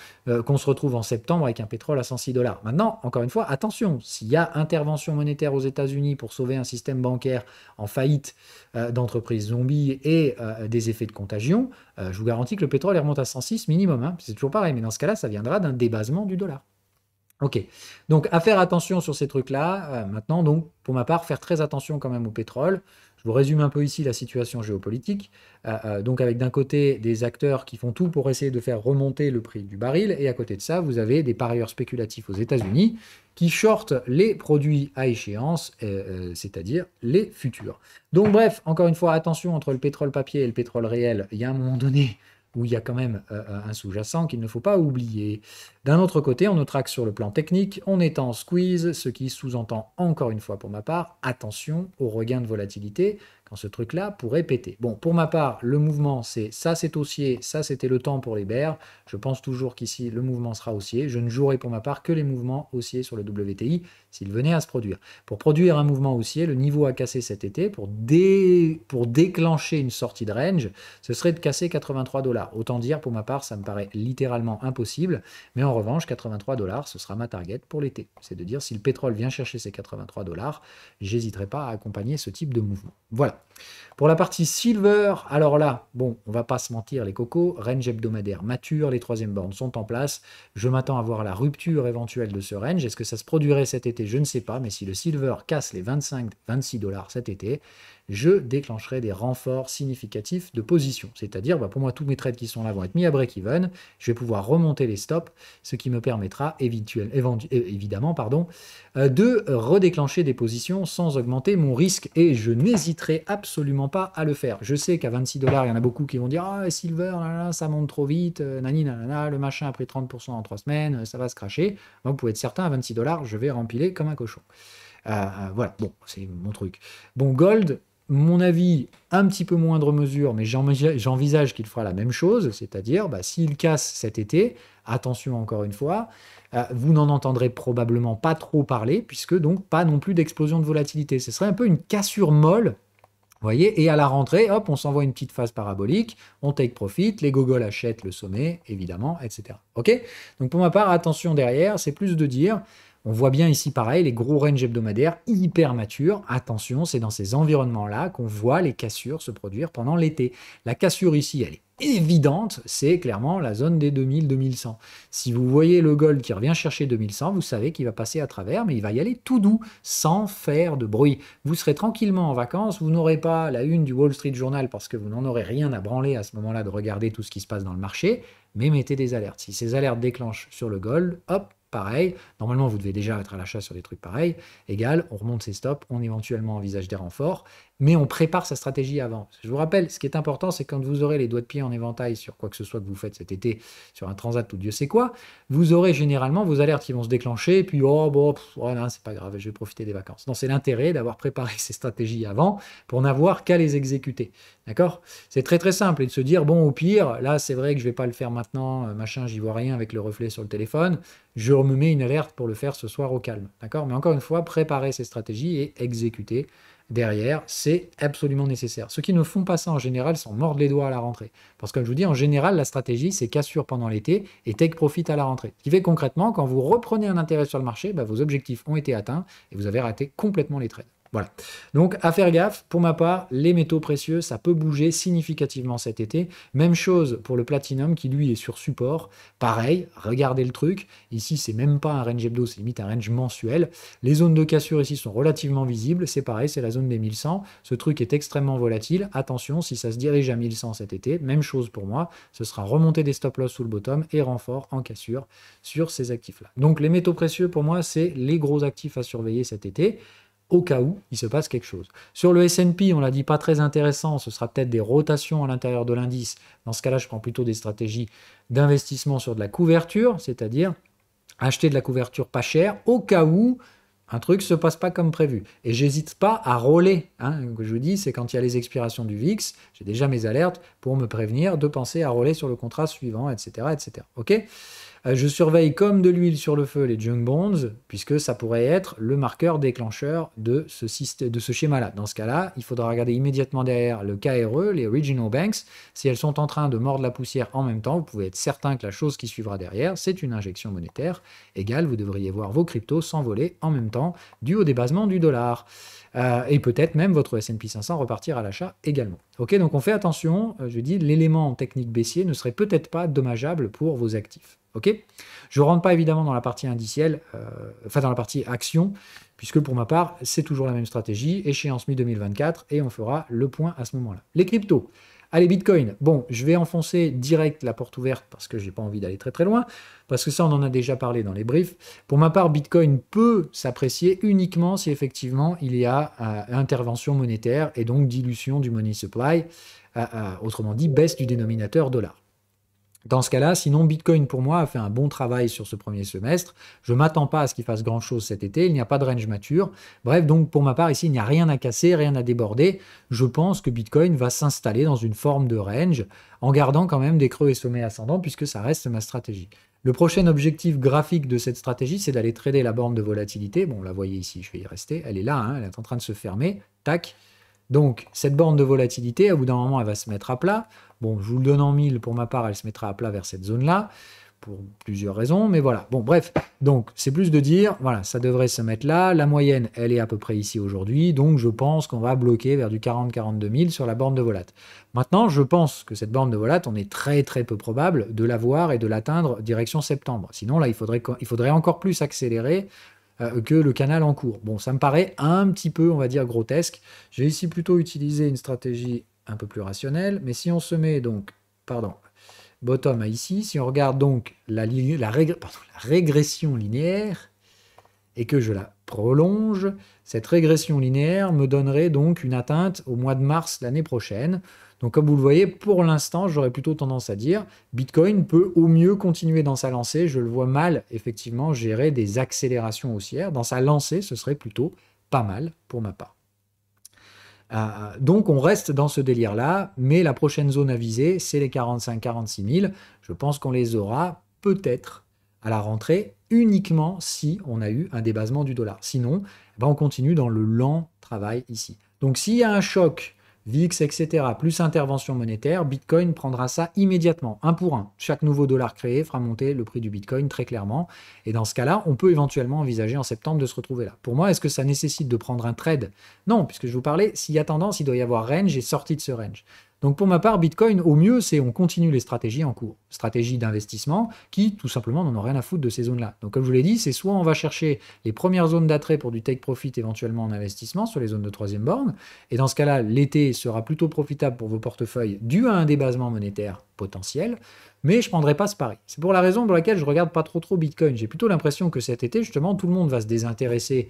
qu'on se retrouve en septembre avec un pétrole à 106 dollars. Maintenant, encore une fois, attention, s'il y a intervention monétaire aux États-Unis pour sauver un système bancaire en faillite d'entreprises zombies et des effets de contagion, je vous garantis que le pétrole remonte à 106 minimum. Hein. C'est toujours pareil, mais dans ce cas-là, ça viendra d'un débasement du dollar. Ok, donc à faire attention sur ces trucs-là. Maintenant, donc, pour ma part, faire très attention quand même au pétrole. Je vous résume un peu ici la situation géopolitique. Donc avec d'un côté des acteurs qui font tout pour essayer de faire remonter le prix du baril, et à côté de ça, vous avez des parieurs spéculatifs aux États-Unis qui shortent les produits à échéance, c'est-à-dire les futurs. Donc bref, encore une fois, attention entre le pétrole papier et le pétrole réel. Il y a un moment donné où il y a quand même un sous-jacent qu'il ne faut pas oublier. D'un autre côté, on traque sur le plan technique, on est en squeeze, ce qui sous-entend encore une fois pour ma part, attention au regain de volatilité quand ce truc-là pourrait péter. Bon, pour ma part, le mouvement, c'est ça, c'est haussier, ça, c'était le temps pour les bears. Je pense toujours qu'ici, le mouvement sera haussier. Je ne jouerai pour ma part que les mouvements haussiers sur le WTI s'ils venaient à se produire. Pour produire un mouvement haussier, le niveau à casser cet été, pour déclencher une sortie de range, ce serait de casser 83 dollars. Autant dire, pour ma part, ça me paraît littéralement impossible. Mais en revanche, 83 dollars, ce sera ma target pour l'été. C'est de dire, si le pétrole vient chercher ces 83 dollars, j'hésiterai pas à accompagner ce type de mouvement. Voilà. Pour la partie silver, alors là, bon, on va pas se mentir, les cocos, range hebdomadaire mature, les troisièmes bornes sont en place. Je m'attends à voir la rupture éventuelle de ce range. Est-ce que ça se produirait cet été? Je ne sais pas, mais si le silver casse les 25-26 dollars cet été, je déclencherai des renforts significatifs de position. C'est-à-dire, pour moi, tous mes trades qui sont là vont être mis à break-even. Je vais pouvoir remonter les stops, ce qui me permettra évidemment de redéclencher des positions sans augmenter mon risque. Et je n'hésiterai absolument pas à le faire. Je sais qu'à 26 dollars, il y en a beaucoup qui vont dire « Ah, silver, ça monte trop vite, nani, nanana, le machin a pris 30% en 3 semaines, ça va se cracher. » Vous pouvez être certain, à 26 dollars, je vais rempiler comme un cochon. Voilà, bon, c'est mon truc. Bon, gold, mon avis, un petit peu moindre mesure, mais j'envisage qu'il fera la même chose, c'est-à-dire, s'il casse cet été, attention encore une fois, vous n'en entendrez probablement pas trop parler, puisque donc pas non plus d'explosion de volatilité. Ce serait un peu une cassure molle, vous voyez, et à la rentrée, hop, on s'envoie une petite phase parabolique, on take profit, les gogoles achètent le sommet, évidemment, etc. Ok? Donc pour ma part, attention derrière, c'est plus de dire... On voit bien ici, pareil, les gros ranges hebdomadaires hyper matures. Attention, c'est dans ces environnements-là qu'on voit les cassures se produire pendant l'été. La cassure ici, elle est évidente, c'est clairement la zone des 2000-2100. Si vous voyez le gold qui revient chercher 2100, vous savez qu'il va passer à travers, mais il va y aller tout doux, sans faire de bruit. Vous serez tranquillement en vacances, vous n'aurez pas la une du Wall Street Journal parce que vous n'en aurez rien à branler à ce moment-là de regarder tout ce qui se passe dans le marché, mais mettez des alertes. Si ces alertes déclenchent sur le gold, hop, pareil, normalement vous devez déjà être à l'achat sur des trucs pareils, égal, on remonte ses stops, on éventuellement envisage des renforts, mais on prépare sa stratégie avant. Je vous rappelle, ce qui est important, c'est quand vous aurez les doigts de pied en éventail sur quoi que ce soit que vous faites cet été, sur un transat ou Dieu sait quoi, vous aurez généralement vos alertes qui vont se déclencher, et puis oh bon, voilà, c'est pas grave, je vais profiter des vacances. Non, c'est l'intérêt d'avoir préparé ces stratégies avant pour n'avoir qu'à les exécuter. D'accord? C'est très très simple, et de se dire, bon, au pire, là, c'est vrai que je vais pas le faire maintenant, machin, j'y vois rien avec le reflet sur le téléphone, je me mets une alerte pour le faire ce soir au calme. D'accord? Mais encore une fois, préparer ces stratégies et exécuter derrière, c'est absolument nécessaire. Ceux qui ne font pas ça en général s'en mordent les doigts à la rentrée. Parce que comme je vous dis, en général, la stratégie, c'est cassure pendant l'été et take profit à la rentrée. Ce qui fait concrètement, quand vous reprenez un intérêt sur le marché, bah, vos objectifs ont été atteints et vous avez raté complètement les trades. Voilà. Donc, à faire gaffe, pour ma part, les métaux précieux, ça peut bouger significativement cet été. Même chose pour le platinum qui, lui, est sur support. Pareil, regardez le truc. Ici, c'est même pas un range hebdo, c'est limite un range mensuel. Les zones de cassure ici sont relativement visibles. C'est pareil, c'est la zone des 1100. Ce truc est extrêmement volatile. Attention, si ça se dirige à 1100 cet été, même chose pour moi, ce sera remontée des stop-loss sous le bottom et renfort en cassure sur ces actifs-là. Donc, les métaux précieux, pour moi, c'est les gros actifs à surveiller cet été, au cas où il se passe quelque chose. Sur le S&P, on l'a dit, pas très intéressant, ce sera peut-être des rotations à l'intérieur de l'indice. Dans ce cas-là, je prends plutôt des stratégies d'investissement sur de la couverture, c'est-à-dire acheter de la couverture pas chère, au cas où un truc se passe pas comme prévu. Et j'hésite pas à roller. Que je vous dis, c'est quand il y a les expirations du VIX, j'ai déjà mes alertes pour me prévenir de penser à roller sur le contrat suivant, etc. etc. Ok ? Je surveille comme de l'huile sur le feu les junk bonds, puisque ça pourrait être le marqueur déclencheur de ce schéma-là. Dans ce cas-là, il faudra regarder immédiatement derrière le KRE, les Regional Banks. Si elles sont en train de mordre la poussière en même temps, vous pouvez être certain que la chose qui suivra derrière, c'est une injection monétaire. Égale, vous devriez voir vos cryptos s'envoler en même temps, dû au débasement du dollar. Et peut-être même votre S&P 500 repartir à l'achat également. Ok, donc on fait attention, je dis, l'élément technique baissier ne serait peut-être pas dommageable pour vos actifs. Ok, je ne rentre pas évidemment dans la partie indicielle, dans la partie action, puisque pour ma part, c'est toujours la même stratégie, échéance mi-2024, et on fera le point à ce moment-là. Les cryptos. Allez, Bitcoin. Bon, je vais enfoncer direct la porte ouverte parce que j'ai pas envie d'aller très très loin, parce que ça, on en a déjà parlé dans les briefs. Pour ma part, Bitcoin peut s'apprécier uniquement si effectivement il y a intervention monétaire et donc dilution du money supply, autrement dit, baisse du dénominateur dollar. Dans ce cas-là, sinon, Bitcoin, pour moi, a fait un bon travail sur ce premier semestre. Je ne m'attends pas à ce qu'il fasse grand-chose cet été. Il n'y a pas de range mature. Bref, donc, pour ma part, ici, il n'y a rien à casser, rien à déborder. Je pense que Bitcoin va s'installer dans une forme de range, en gardant quand même des creux et sommets ascendants, puisque ça reste ma stratégie. Le prochain objectif graphique de cette stratégie, c'est d'aller trader la borne de volatilité. Bon, la voyez ici, je vais y rester. Elle est là, elle est en train de se fermer. Tac. Donc, cette borne de volatilité, à bout d'un moment, elle va se mettre à plat. Bon, je vous le donne en 1000, pour ma part, elle se mettra à plat vers cette zone-là, pour plusieurs raisons, mais voilà. Bon, bref, donc, c'est plus de dire, voilà, ça devrait se mettre là. La moyenne, elle est à peu près ici aujourd'hui, donc je pense qu'on va bloquer vers du 40-42 000 sur la borne de volate. Maintenant, je pense que cette borne de volate, on est très très peu probable de l'avoir et de l'atteindre direction septembre. Sinon, là, il faudrait encore plus accélérer que le canal en cours. Bon, ça me paraît un petit peu, on va dire, grotesque. J'ai ici plutôt utilisé une stratégie un peu plus rationnelle, mais si on se met donc, bottom à ici, si on regarde donc la régression linéaire, et que je la prolonge, cette régression linéaire me donnerait donc une atteinte au mois de mars l'année prochaine. Donc comme vous le voyez, pour l'instant, j'aurais plutôt tendance à dire Bitcoin peut au mieux continuer dans sa lancée. Je le vois mal, effectivement, gérer des accélérations haussières. Dans sa lancée, ce serait plutôt pas mal pour ma part. Donc on reste dans ce délire-là, mais la prochaine zone à viser, c'est les 45-46 000. Je pense qu'on les aura peut-être à la rentrée uniquement si on a eu un débasement du dollar. Sinon, on continue dans le lent travail ici. Donc s'il y a un choc, VIX, etc., plus intervention monétaire, Bitcoin prendra ça immédiatement, un pour un. Chaque nouveau dollar créé fera monter le prix du Bitcoin très clairement. Et dans ce cas-là, on peut éventuellement envisager en septembre de se retrouver là. Pour moi, est-ce que ça nécessite de prendre un trade? Non, puisque je vous parlais, s'il y a tendance, il doit y avoir range et sortie de ce range. Donc pour ma part, Bitcoin, au mieux, c'est on continue les stratégies en cours. Stratégie d'investissement qui, tout simplement, n'en ont rien à foutre de ces zones-là. Donc comme je vous l'ai dit, c'est soit on va chercher les premières zones d'attrait pour du take profit éventuellement en investissement sur les zones de troisième borne, et dans ce cas-là, l'été sera plutôt profitable pour vos portefeuilles dû à un débasement monétaire potentiel, mais je ne prendrai pas ce pari. C'est pour la raison pour laquelle je ne regarde pas trop Bitcoin. J'ai plutôt l'impression que cet été, justement, tout le monde va se désintéresser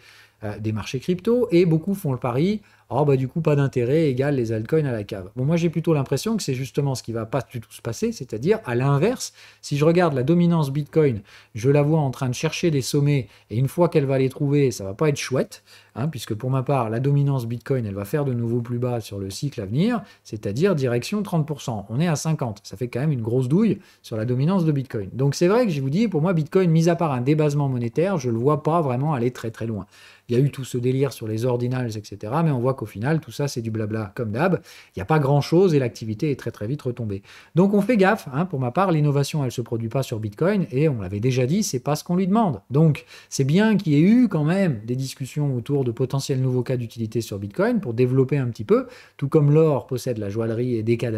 des marchés crypto et beaucoup font le pari, oh bah du coup pas d'intérêt égale les altcoins à la cave. Bon, moi j'ai plutôt l'impression que c'est justement ce qui va pas du tout se passer, c'est-à-dire à l'inverse, si je regarde la dominance Bitcoin, je la vois en train de chercher des sommets et une fois qu'elle va les trouver, ça va pas être chouette, hein, puisque pour ma part, la dominance Bitcoin, elle va faire de nouveaux plus bas sur le cycle à venir, c'est-à-dire direction 30%. On est à 50, ça fait quand même une grosse douille sur la dominance de Bitcoin. Donc c'est vrai que je vous dis, pour moi Bitcoin, mis à part un débasement monétaire, je le vois pas vraiment aller très très loin. Il y a eu tout ce délire sur les ordinals, etc. Mais on voit qu'au final, tout ça, c'est du blabla comme d'hab. Il n'y a pas grand-chose et l'activité est très très vite retombée. Donc on fait gaffe. Hein, pour ma part, l'innovation, elle ne se produit pas sur Bitcoin. Et on l'avait déjà dit, c'est pas ce qu'on lui demande. Donc c'est bien qu'il y ait eu quand même des discussions autour de potentiels nouveaux cas d'utilité sur Bitcoin pour développer un petit peu, tout comme l'or possède la joaillerie et des cas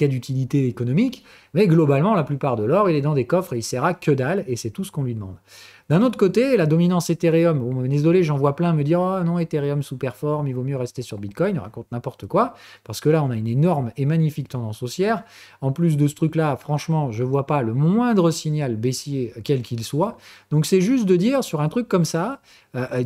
d'utilité économique. Mais globalement, la plupart de l'or, il est dans des coffres et il sert à que dalle et c'est tout ce qu'on lui demande. D'un autre côté, la dominance Ethereum, bon, désolé, j'en vois plein me dire « Oh non, Ethereum sous-performe, il vaut mieux rester sur Bitcoin », il raconte n'importe quoi, parce que là, on a une énorme et magnifique tendance haussière. En plus de ce truc-là, franchement, je ne vois pas le moindre signal baissier, quel qu'il soit. Donc c'est juste de dire, sur un truc comme ça,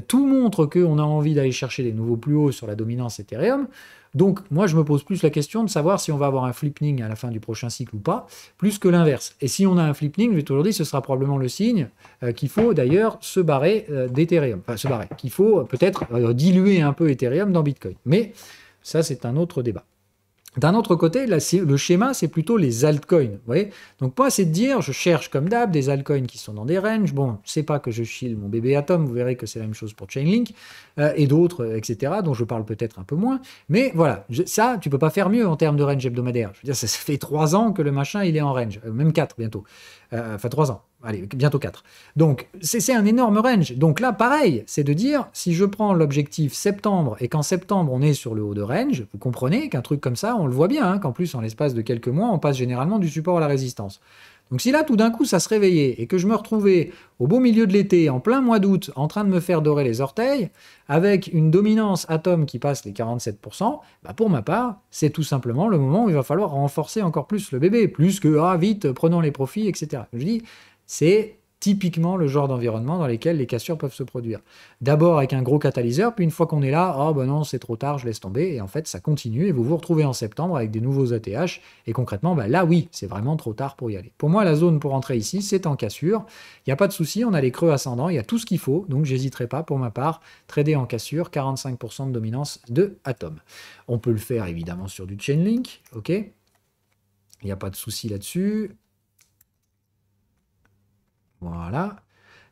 tout montre qu'on a envie d'aller chercher des nouveaux plus hauts sur la dominance Ethereum. Donc, moi, je me pose plus la question de savoir si on va avoir un flippening à la fin du prochain cycle ou pas, plus que l'inverse. Et si on a un flippening, je vais toujours dire, ce sera probablement le signe qu'il faut d'ailleurs se barrer d'Ethereum. Enfin, se barrer. Qu'il faut peut-être diluer un peu Ethereum dans Bitcoin. Mais ça, c'est un autre débat. D'un autre côté, là, le schéma, c'est plutôt les altcoins. Vous voyez, donc moi, c'est de dire, je cherche comme d'hab des altcoins qui sont dans des ranges. Bon, c'est pas que je shield mon bébé Atom, vous verrez que c'est la même chose pour Chainlink et d'autres, etc., dont je parle peut-être un peu moins. Mais voilà, ça, tu peux pas faire mieux en termes de range hebdomadaire. Je veux dire, ça fait 3 ans que le machin, il est en range, même 4 bientôt. Enfin, 3 ans. Allez, bientôt 4. Donc, c'est un énorme range. Donc là, pareil, c'est de dire, si je prends l'objectif septembre et qu'en septembre, on est sur le haut de range, vous comprenez qu'un truc comme ça, on le voit bien, hein, qu'en plus, en l'espace de quelques mois, on passe généralement du support à la résistance. Donc si là, tout d'un coup, ça se réveillait et que je me retrouvais au beau milieu de l'été, en plein mois d'août, en train de me faire dorer les orteils, avec une dominance Atom qui passe les 47%, bah pour ma part, c'est tout simplement le moment où il va falloir renforcer encore plus le bébé, plus que, ah vite, prenons les profits, etc. Je dis, c'est typiquement le genre d'environnement dans lesquels les cassures peuvent se produire. D'abord avec un gros catalyseur, puis une fois qu'on est là, oh ben non, c'est trop tard, je laisse tomber, et en fait ça continue, et vous vous retrouvez en septembre avec des nouveaux ATH, et concrètement, ben là oui, c'est vraiment trop tard pour y aller. Pour moi, la zone pour entrer ici, c'est en cassure, il n'y a pas de souci, on a les creux ascendants, il y a tout ce qu'il faut, donc j'hésiterai pas pour ma part, trader en cassure, 45% de dominance de Atom. On peut le faire évidemment sur du Chainlink, ok, il n'y a pas de souci là-dessus. Voilà.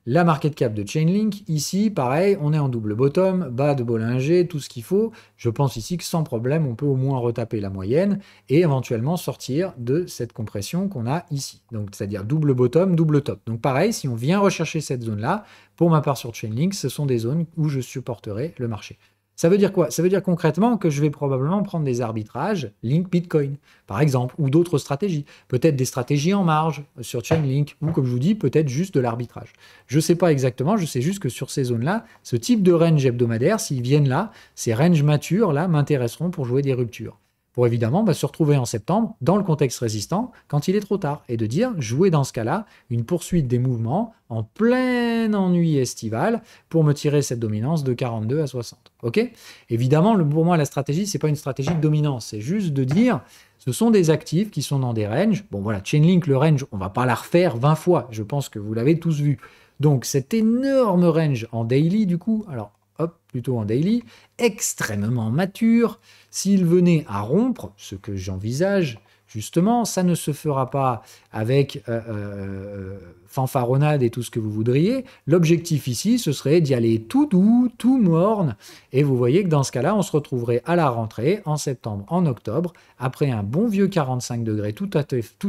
La market cap de Chainlink, ici, pareil, on est en double bottom, bas de Bollinger, tout ce qu'il faut. Je pense ici que sans problème, on peut au moins retaper la moyenne et éventuellement sortir de cette compression qu'on a ici. Donc, c'est-à-dire double bottom, double top. Donc, pareil, si on vient rechercher cette zone-là, pour ma part sur Chainlink, ce sont des zones où je supporterai le marché. Ça veut dire quoi? Ça veut dire concrètement que je vais probablement prendre des arbitrages Link Bitcoin, par exemple, ou d'autres stratégies. Peut-être des stratégies en marge sur Chainlink, ou comme je vous dis, peut-être juste de l'arbitrage. Je ne sais pas exactement, je sais juste que sur ces zones-là, ce type de range hebdomadaire, s'ils viennent là, ces ranges matures, là, m'intéresseront pour jouer des ruptures. Pour évidemment se retrouver en septembre dans le contexte résistant quand il est trop tard. Et de dire, jouer dans ce cas-là, une poursuite des mouvements en plein ennui estival pour me tirer cette dominance de 42 à 60. Ok? Évidemment, pour moi, la stratégie, c'est pas une stratégie de dominance. C'est juste de dire, ce sont des actifs qui sont dans des ranges. Bon voilà, Chainlink, le range, on va pas la refaire 20 fois. Je pense que vous l'avez tous vu. Donc cet énorme range en daily, du coup, alors hop, plutôt en daily, extrêmement mature. S'il venait à rompre, ce que j'envisage, justement, ça ne se fera pas avec fanfaronnade et tout ce que vous voudriez. L'objectif ici, ce serait d'y aller tout doux, tout morne. Et vous voyez que dans ce cas-là, on se retrouverait à la rentrée, en septembre, en octobre, après un bon vieux 45 degrés tout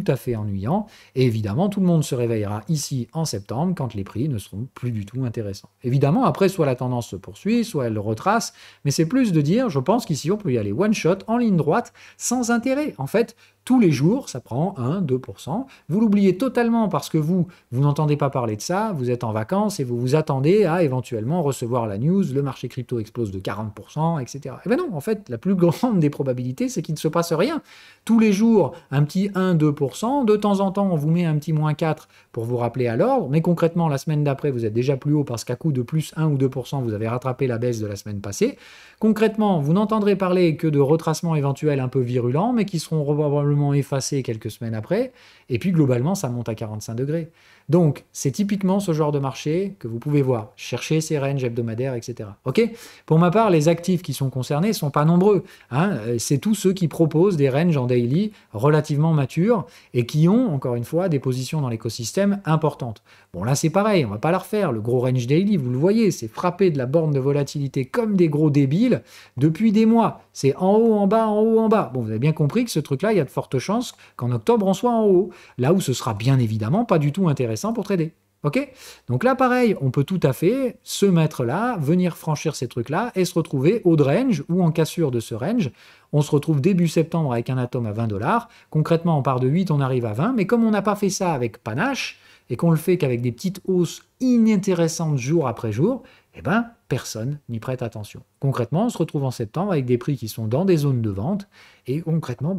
à fait ennuyant. Et évidemment, tout le monde se réveillera ici en septembre quand les prix ne seront plus du tout intéressants. Évidemment, après, soit la tendance se poursuit, soit elle retrace. Mais c'est plus de dire, je pense qu'ici, on peut y aller one shot, en ligne droite, sans intérêt. En fait, tous les jours, ça prend 1, 2%. Vous l'oubliez totalement parce que vous n'entendez pas parler de ça, vous êtes en vacances et vous vous attendez à éventuellement recevoir la news, le marché crypto explose de 40%, etc. Eh bien non, en fait, la plus grande des probabilités, c'est qu'il ne se passe rien. Tous les jours, un petit 1, 2%, de temps en temps, on vous met un petit moins 4 pour vous rappeler à l'ordre, mais concrètement, la semaine d'après, vous êtes déjà plus haut parce qu'à coup de plus 1 ou 2%, vous avez rattrapé la baisse de la semaine passée. Concrètement, vous n'entendrez parler que de retracements éventuels un peu virulents, mais qui seront probablement effacés quelques semaines après, et puis globalement, ça monte à 45 degrés. Donc, c'est typiquement ce genre de marché que vous pouvez voir. Cherchez ces ranges hebdomadaires, etc. Ok. Pour ma part, les actifs qui sont concernés ne sont pas nombreux. Hein. C'est tous ceux qui proposent des ranges en daily relativement matures et qui ont, encore une fois, des positions dans l'écosystème importantes. Bon, là, c'est pareil, on ne va pas la refaire. Le gros range daily, vous le voyez, c'est frappé de la borne de volatilité comme des gros débiles depuis des mois. C'est en haut, en bas, en haut, en bas. Bon, vous avez bien compris que ce truc-là, il y a de fortes chances qu'en octobre, on soit en haut. Là où ce sera bien évidemment pas du tout intéressant pour trader. Ok. Donc là, pareil, on peut tout à fait se mettre là, venir franchir ces trucs-là et se retrouver haut de range ou en cassure de ce range. On se retrouve début septembre avec un atome à 20 $. Concrètement, on part de 8, on arrive à 20. Mais comme on n'a pas fait ça avec panache et qu'on le fait qu'avec des petites hausses inintéressantes jour après jour, eh ben, personne n'y prête attention. Concrètement, on se retrouve en septembre avec des prix qui sont dans des zones de vente et concrètement,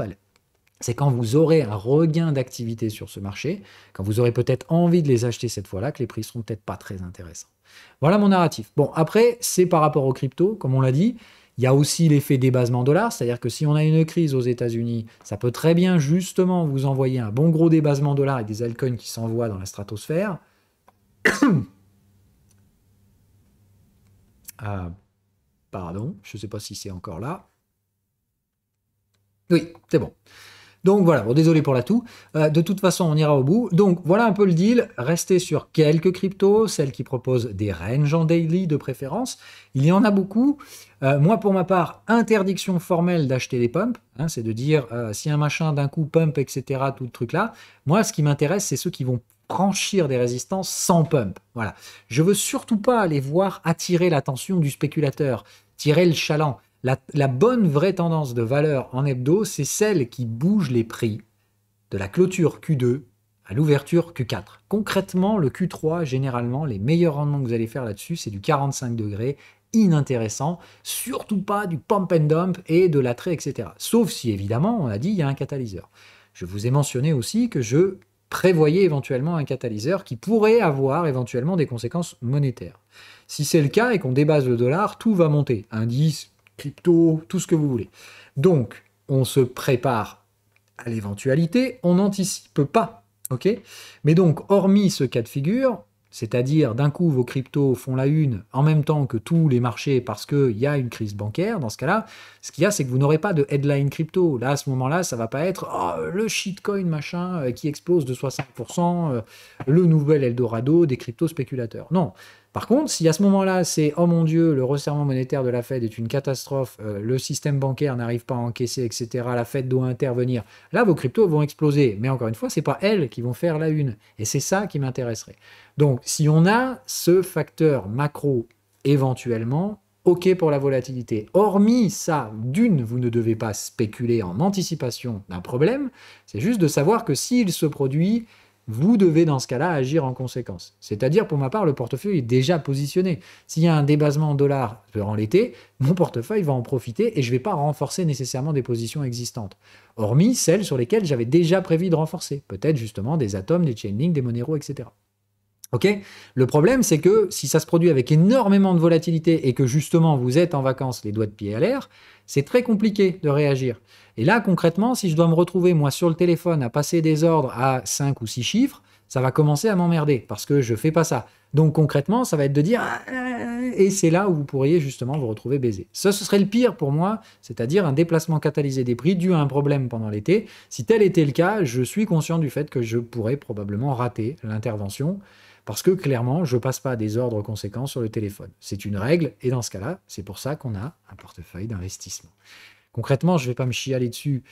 c'est quand vous aurez un regain d'activité sur ce marché, quand vous aurez peut-être envie de les acheter cette fois-là, que les prix seront peut-être pas très intéressants. Voilà mon narratif. Bon, après, c'est par rapport aux cryptos, comme on l'a dit. Il y a aussi l'effet débasement dollar, c'est-à-dire que si on a une crise aux États-Unis, ça peut très bien justement vous envoyer un bon gros débasement dollar et des altcoins qui s'envoient dans la stratosphère. Pardon, je ne sais pas si c'est encore là. Oui, c'est bon. Donc voilà, bon, désolé pour la toux. De toute façon, on ira au bout. Donc voilà un peu le deal. Restez sur quelques cryptos, celles qui proposent des ranges en daily de préférence. Il y en a beaucoup. Moi, pour ma part, interdiction formelle d'acheter des pumps. Hein, c'est de dire, si un machin d'un coup pump, etc., tout le truc là. Moi, ce qui m'intéresse, c'est ceux qui vont franchir des résistances sans pump. Voilà. Je veux surtout pas aller voir attirer l'attention du spéculateur, tirer le chaland. La bonne vraie tendance de valeur en hebdo, c'est celle qui bouge les prix de la clôture Q2 à l'ouverture Q4. Concrètement, le Q3, généralement, les meilleurs rendements que vous allez faire là-dessus, c'est du 45 degrés, inintéressant, surtout pas du pump and dump et de l'attrait, etc. Sauf si, évidemment, on a dit, il y a un catalyseur. Je vous ai mentionné aussi que je prévoyais éventuellement un catalyseur qui pourrait avoir éventuellement des conséquences monétaires. Si c'est le cas et qu'on débase le dollar, tout va monter. Indice, crypto, tout ce que vous voulez. Donc, on se prépare à l'éventualité, on n'anticipe pas. Ok. Mais donc, hormis ce cas de figure, c'est-à-dire d'un coup vos cryptos font la une en même temps que tous les marchés parce qu'il y a une crise bancaire, dans ce cas-là, ce qu'il y a, c'est que vous n'aurez pas de headline crypto. Là, à ce moment-là, ça va pas être le shitcoin machin qui explose de 60%, le nouvel Eldorado des cryptos spéculateurs. Non. Par contre, si à ce moment-là, c'est « Oh mon Dieu, le resserrement monétaire de la Fed est une catastrophe, le système bancaire n'arrive pas à encaisser, etc., la Fed doit intervenir », là, vos cryptos vont exploser. Mais encore une fois, ce n'est pas elles qui vont faire la une. Et c'est ça qui m'intéresserait. Donc, si on a ce facteur macro éventuellement, OK pour la volatilité. Hormis ça, d'une, vous ne devez pas spéculer en anticipation d'un problème, c'est juste de savoir que s'il se produit, vous devez dans ce cas-là agir en conséquence. C'est-à-dire, pour ma part, le portefeuille est déjà positionné. S'il y a un débasement en dollars durant l'été, mon portefeuille va en profiter et je ne vais pas renforcer nécessairement des positions existantes. Hormis celles sur lesquelles j'avais déjà prévu de renforcer. Peut-être justement des atomes, des Chainlink, des Monero, etc. Ok. Le problème, c'est que si ça se produit avec énormément de volatilité et que justement vous êtes en vacances les doigts de pied à l'air, c'est très compliqué de réagir. Et là, concrètement, si je dois me retrouver, moi, sur le téléphone, à passer des ordres à 5 ou 6 chiffres, ça va commencer à m'emmerder parce que je fais pas ça. Donc concrètement, ça va être de dire et c'est là où vous pourriez justement vous retrouver baisé. Ça, ce serait le pire pour moi, c'est-à-dire un déplacement catalysé des prix dû à un problème pendant l'été. Si tel était le cas, je suis conscient du fait que je pourrais probablement rater l'intervention. Parce que clairement, je ne passe pas des ordres conséquents sur le téléphone. C'est une règle, et dans ce cas-là, c'est pour ça qu'on a un portefeuille d'investissement. Concrètement, je ne vais pas me chialer dessus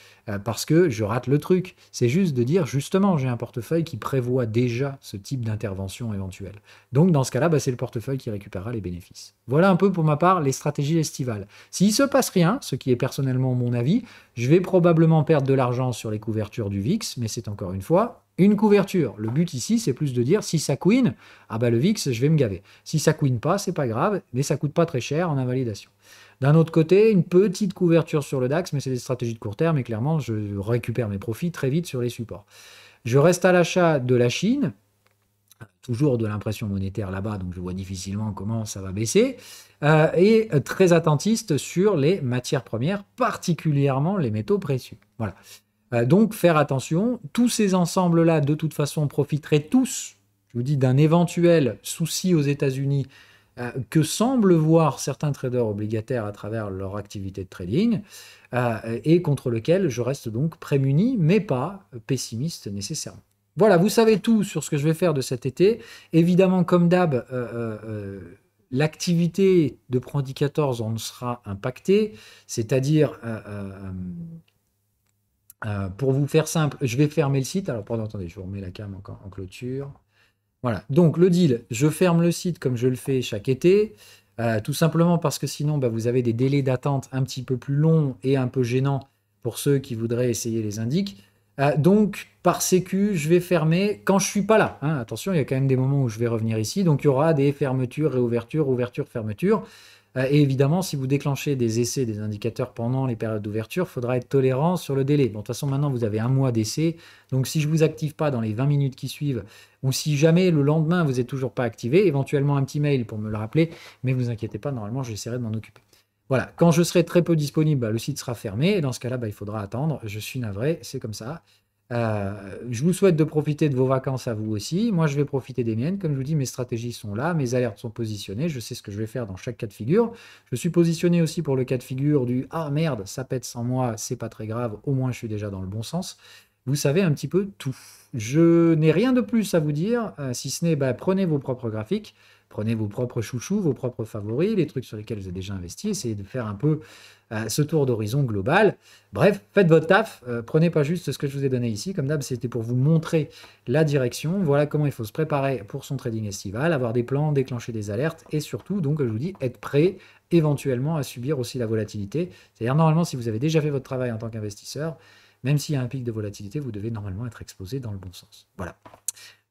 parce que je rate le truc. C'est juste de dire, justement, j'ai un portefeuille qui prévoit déjà ce type d'intervention éventuelle. Donc, dans ce cas-là, bah, c'est le portefeuille qui récupérera les bénéfices. Voilà un peu pour ma part les stratégies estivales. S'il ne se passe rien, ce qui est personnellement mon avis, je vais probablement perdre de l'argent sur les couvertures du VIX, mais c'est encore une fois une couverture. Le but ici, c'est plus de dire, si ça queen, ah bah le VIX, je vais me gaver. Si ça queen pas, c'est pas grave, mais ça coûte pas très cher en invalidation. D'un autre côté, une petite couverture sur le DAX, mais c'est des stratégies de court terme et clairement, je récupère mes profits très vite sur les supports. Je reste à l'achat de la Chine, toujours de l'impression monétaire là-bas, donc je vois difficilement comment ça va baisser, et très attentiste sur les matières premières, particulièrement les métaux précieux. Voilà. Donc faire attention, tous ces ensembles-là, de toute façon, profiteraient tous, je vous dis, d'un éventuel souci aux États-Unis que semblent voir certains traders obligataires à travers leur activité de trading, et contre lequel je reste donc prémuni, mais pas pessimiste nécessairement. Voilà, vous savez tout sur ce que je vais faire de cet été. Évidemment, comme d'hab, l'activité de Pro Indicators en sera impactée, c'est-à-dire, pour vous faire simple, je vais fermer le site. Alors, pardon, attendez, je vous remets la cam encore en clôture. Voilà, donc le deal, je ferme le site comme je le fais chaque été, tout simplement parce que sinon, bah, vous avez des délais d'attente un petit peu plus longs et un peu gênants pour ceux qui voudraient essayer les indices. Donc, par sécu, je vais fermer quand je suis pas là. Hein. Attention, il y a quand même des moments où je vais revenir ici, donc il y aura des fermetures, réouvertures, ouvertures, fermetures. Et évidemment, si vous déclenchez des essais, des indicateurs pendant les périodes d'ouverture, il faudra être tolérant sur le délai. Bon, de toute façon, maintenant, vous avez un mois d'essai. Donc, si je ne vous active pas dans les 20 minutes qui suivent, ou si jamais le lendemain, vous n'êtes toujours pas activé, éventuellement un petit mail pour me le rappeler. Mais vous inquiétez pas, normalement, j'essaierai de m'en occuper. Voilà, quand je serai très peu disponible, bah, le site sera fermé. Et dans ce cas-là, bah, il faudra attendre. Je suis navré, c'est comme ça. Je vous souhaite de profiter de vos vacances à vous aussi. Moi, je vais profiter des miennes. Comme je vous dis, mes stratégies sont là, mes alertes sont positionnées. Je sais ce que je vais faire dans chaque cas de figure. Je suis positionné aussi pour le cas de figure du ah merde, ça pète sans moi, c'est pas très grave. Au moins, je suis déjà dans le bon sens. Vous savez un petit peu tout. Je n'ai rien de plus à vous dire, si ce n'est bah, prenez vos propres graphiques, prenez vos propres chouchous, vos propres favoris, les trucs sur lesquels vous avez déjà investi, essayez de faire un peu ce tour d'horizon global. Bref, faites votre taf, prenez pas juste ce que je vous ai donné ici, comme d'hab, c'était pour vous montrer la direction. Voilà comment il faut se préparer pour son trading estival, avoir des plans, déclencher des alertes, et surtout, donc, je vous dis, être prêt éventuellement à subir aussi la volatilité. C'est-à-dire, normalement, si vous avez déjà fait votre travail en tant qu'investisseur, même s'il y a un pic de volatilité, vous devez normalement être exposé dans le bon sens. Voilà.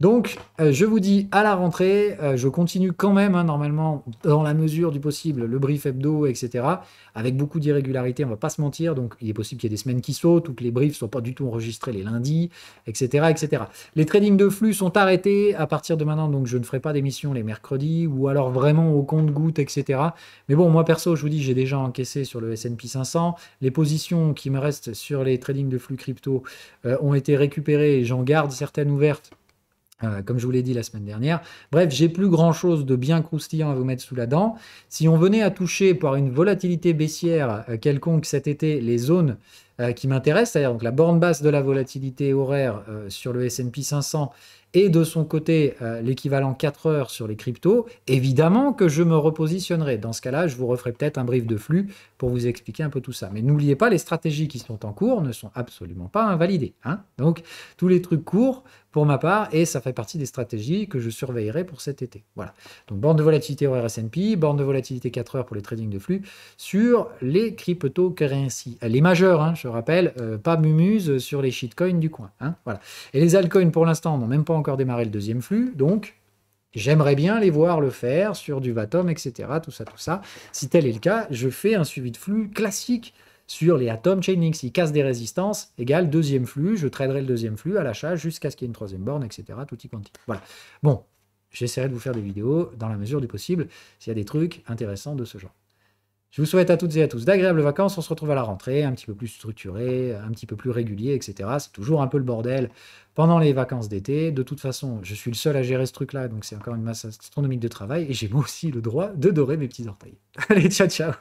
Donc, je vous dis à la rentrée, je continue quand même, hein, normalement, dans la mesure du possible, le brief hebdo, etc., avec beaucoup d'irrégularités, on ne va pas se mentir, donc il est possible qu'il y ait des semaines qui sautent, ou que les briefs ne soient pas du tout enregistrés les lundis, etc., etc. Les tradings de flux sont arrêtés à partir de maintenant, donc je ne ferai pas d'émissions les mercredis, ou alors vraiment au compte-gouttes, etc. Mais bon, moi perso, je vous dis, j'ai déjà encaissé sur le S&P 500, les positions qui me restent sur les tradings de flux crypto ont été récupérées, et j'en garde certaines ouvertes, comme je vous l'ai dit la semaine dernière. Bref, j'ai plus grand-chose de bien croustillant à vous mettre sous la dent. Si on venait à toucher par une volatilité baissière quelconque cet été les zones qui m'intéressent, c'est-à-dire donc la borne basse de la volatilité horaire sur le S&P 500 et de son côté l'équivalent 4 heures sur les cryptos, évidemment que je me repositionnerai. Dans ce cas-là, je vous referai peut-être un brief de flux pour vous expliquer un peu tout ça. Mais n'oubliez pas, les stratégies qui sont en cours ne sont absolument pas invalidées. Hein. Donc, tous les trucs courts, pour ma part, et ça fait partie des stratégies que je surveillerai pour cet été. Voilà. Donc, borne de volatilité horaire S&P, borne de volatilité 4 heures pour les trading de flux sur les cryptocurrencies. Les majeurs, hein, je rappelle, pas mumuse sur les shitcoins du coin. Hein, voilà. Et les altcoins, pour l'instant, n'ont même pas encore démarré le deuxième flux, donc j'aimerais bien les voir le faire sur du Vatom, etc. Tout ça, tout ça. Si tel est le cas, je fais un suivi de flux classique sur les Atom Chainlink. S'ils cassent des résistances, égale deuxième flux, je traderai le deuxième flux à l'achat jusqu'à ce qu'il y ait une troisième borne, etc. Tout y quanti. Voilà. Bon, j'essaierai de vous faire des vidéos dans la mesure du possible s'il y a des trucs intéressants de ce genre. Je vous souhaite à toutes et à tous d'agréables vacances. On se retrouve à la rentrée, un petit peu plus structuré, un petit peu plus régulier, etc. C'est toujours un peu le bordel pendant les vacances d'été. De toute façon, je suis le seul à gérer ce truc-là, donc c'est encore une masse astronomique de travail. Et j'ai moi aussi le droit de dorer mes petits orteils. Allez, ciao, ciao!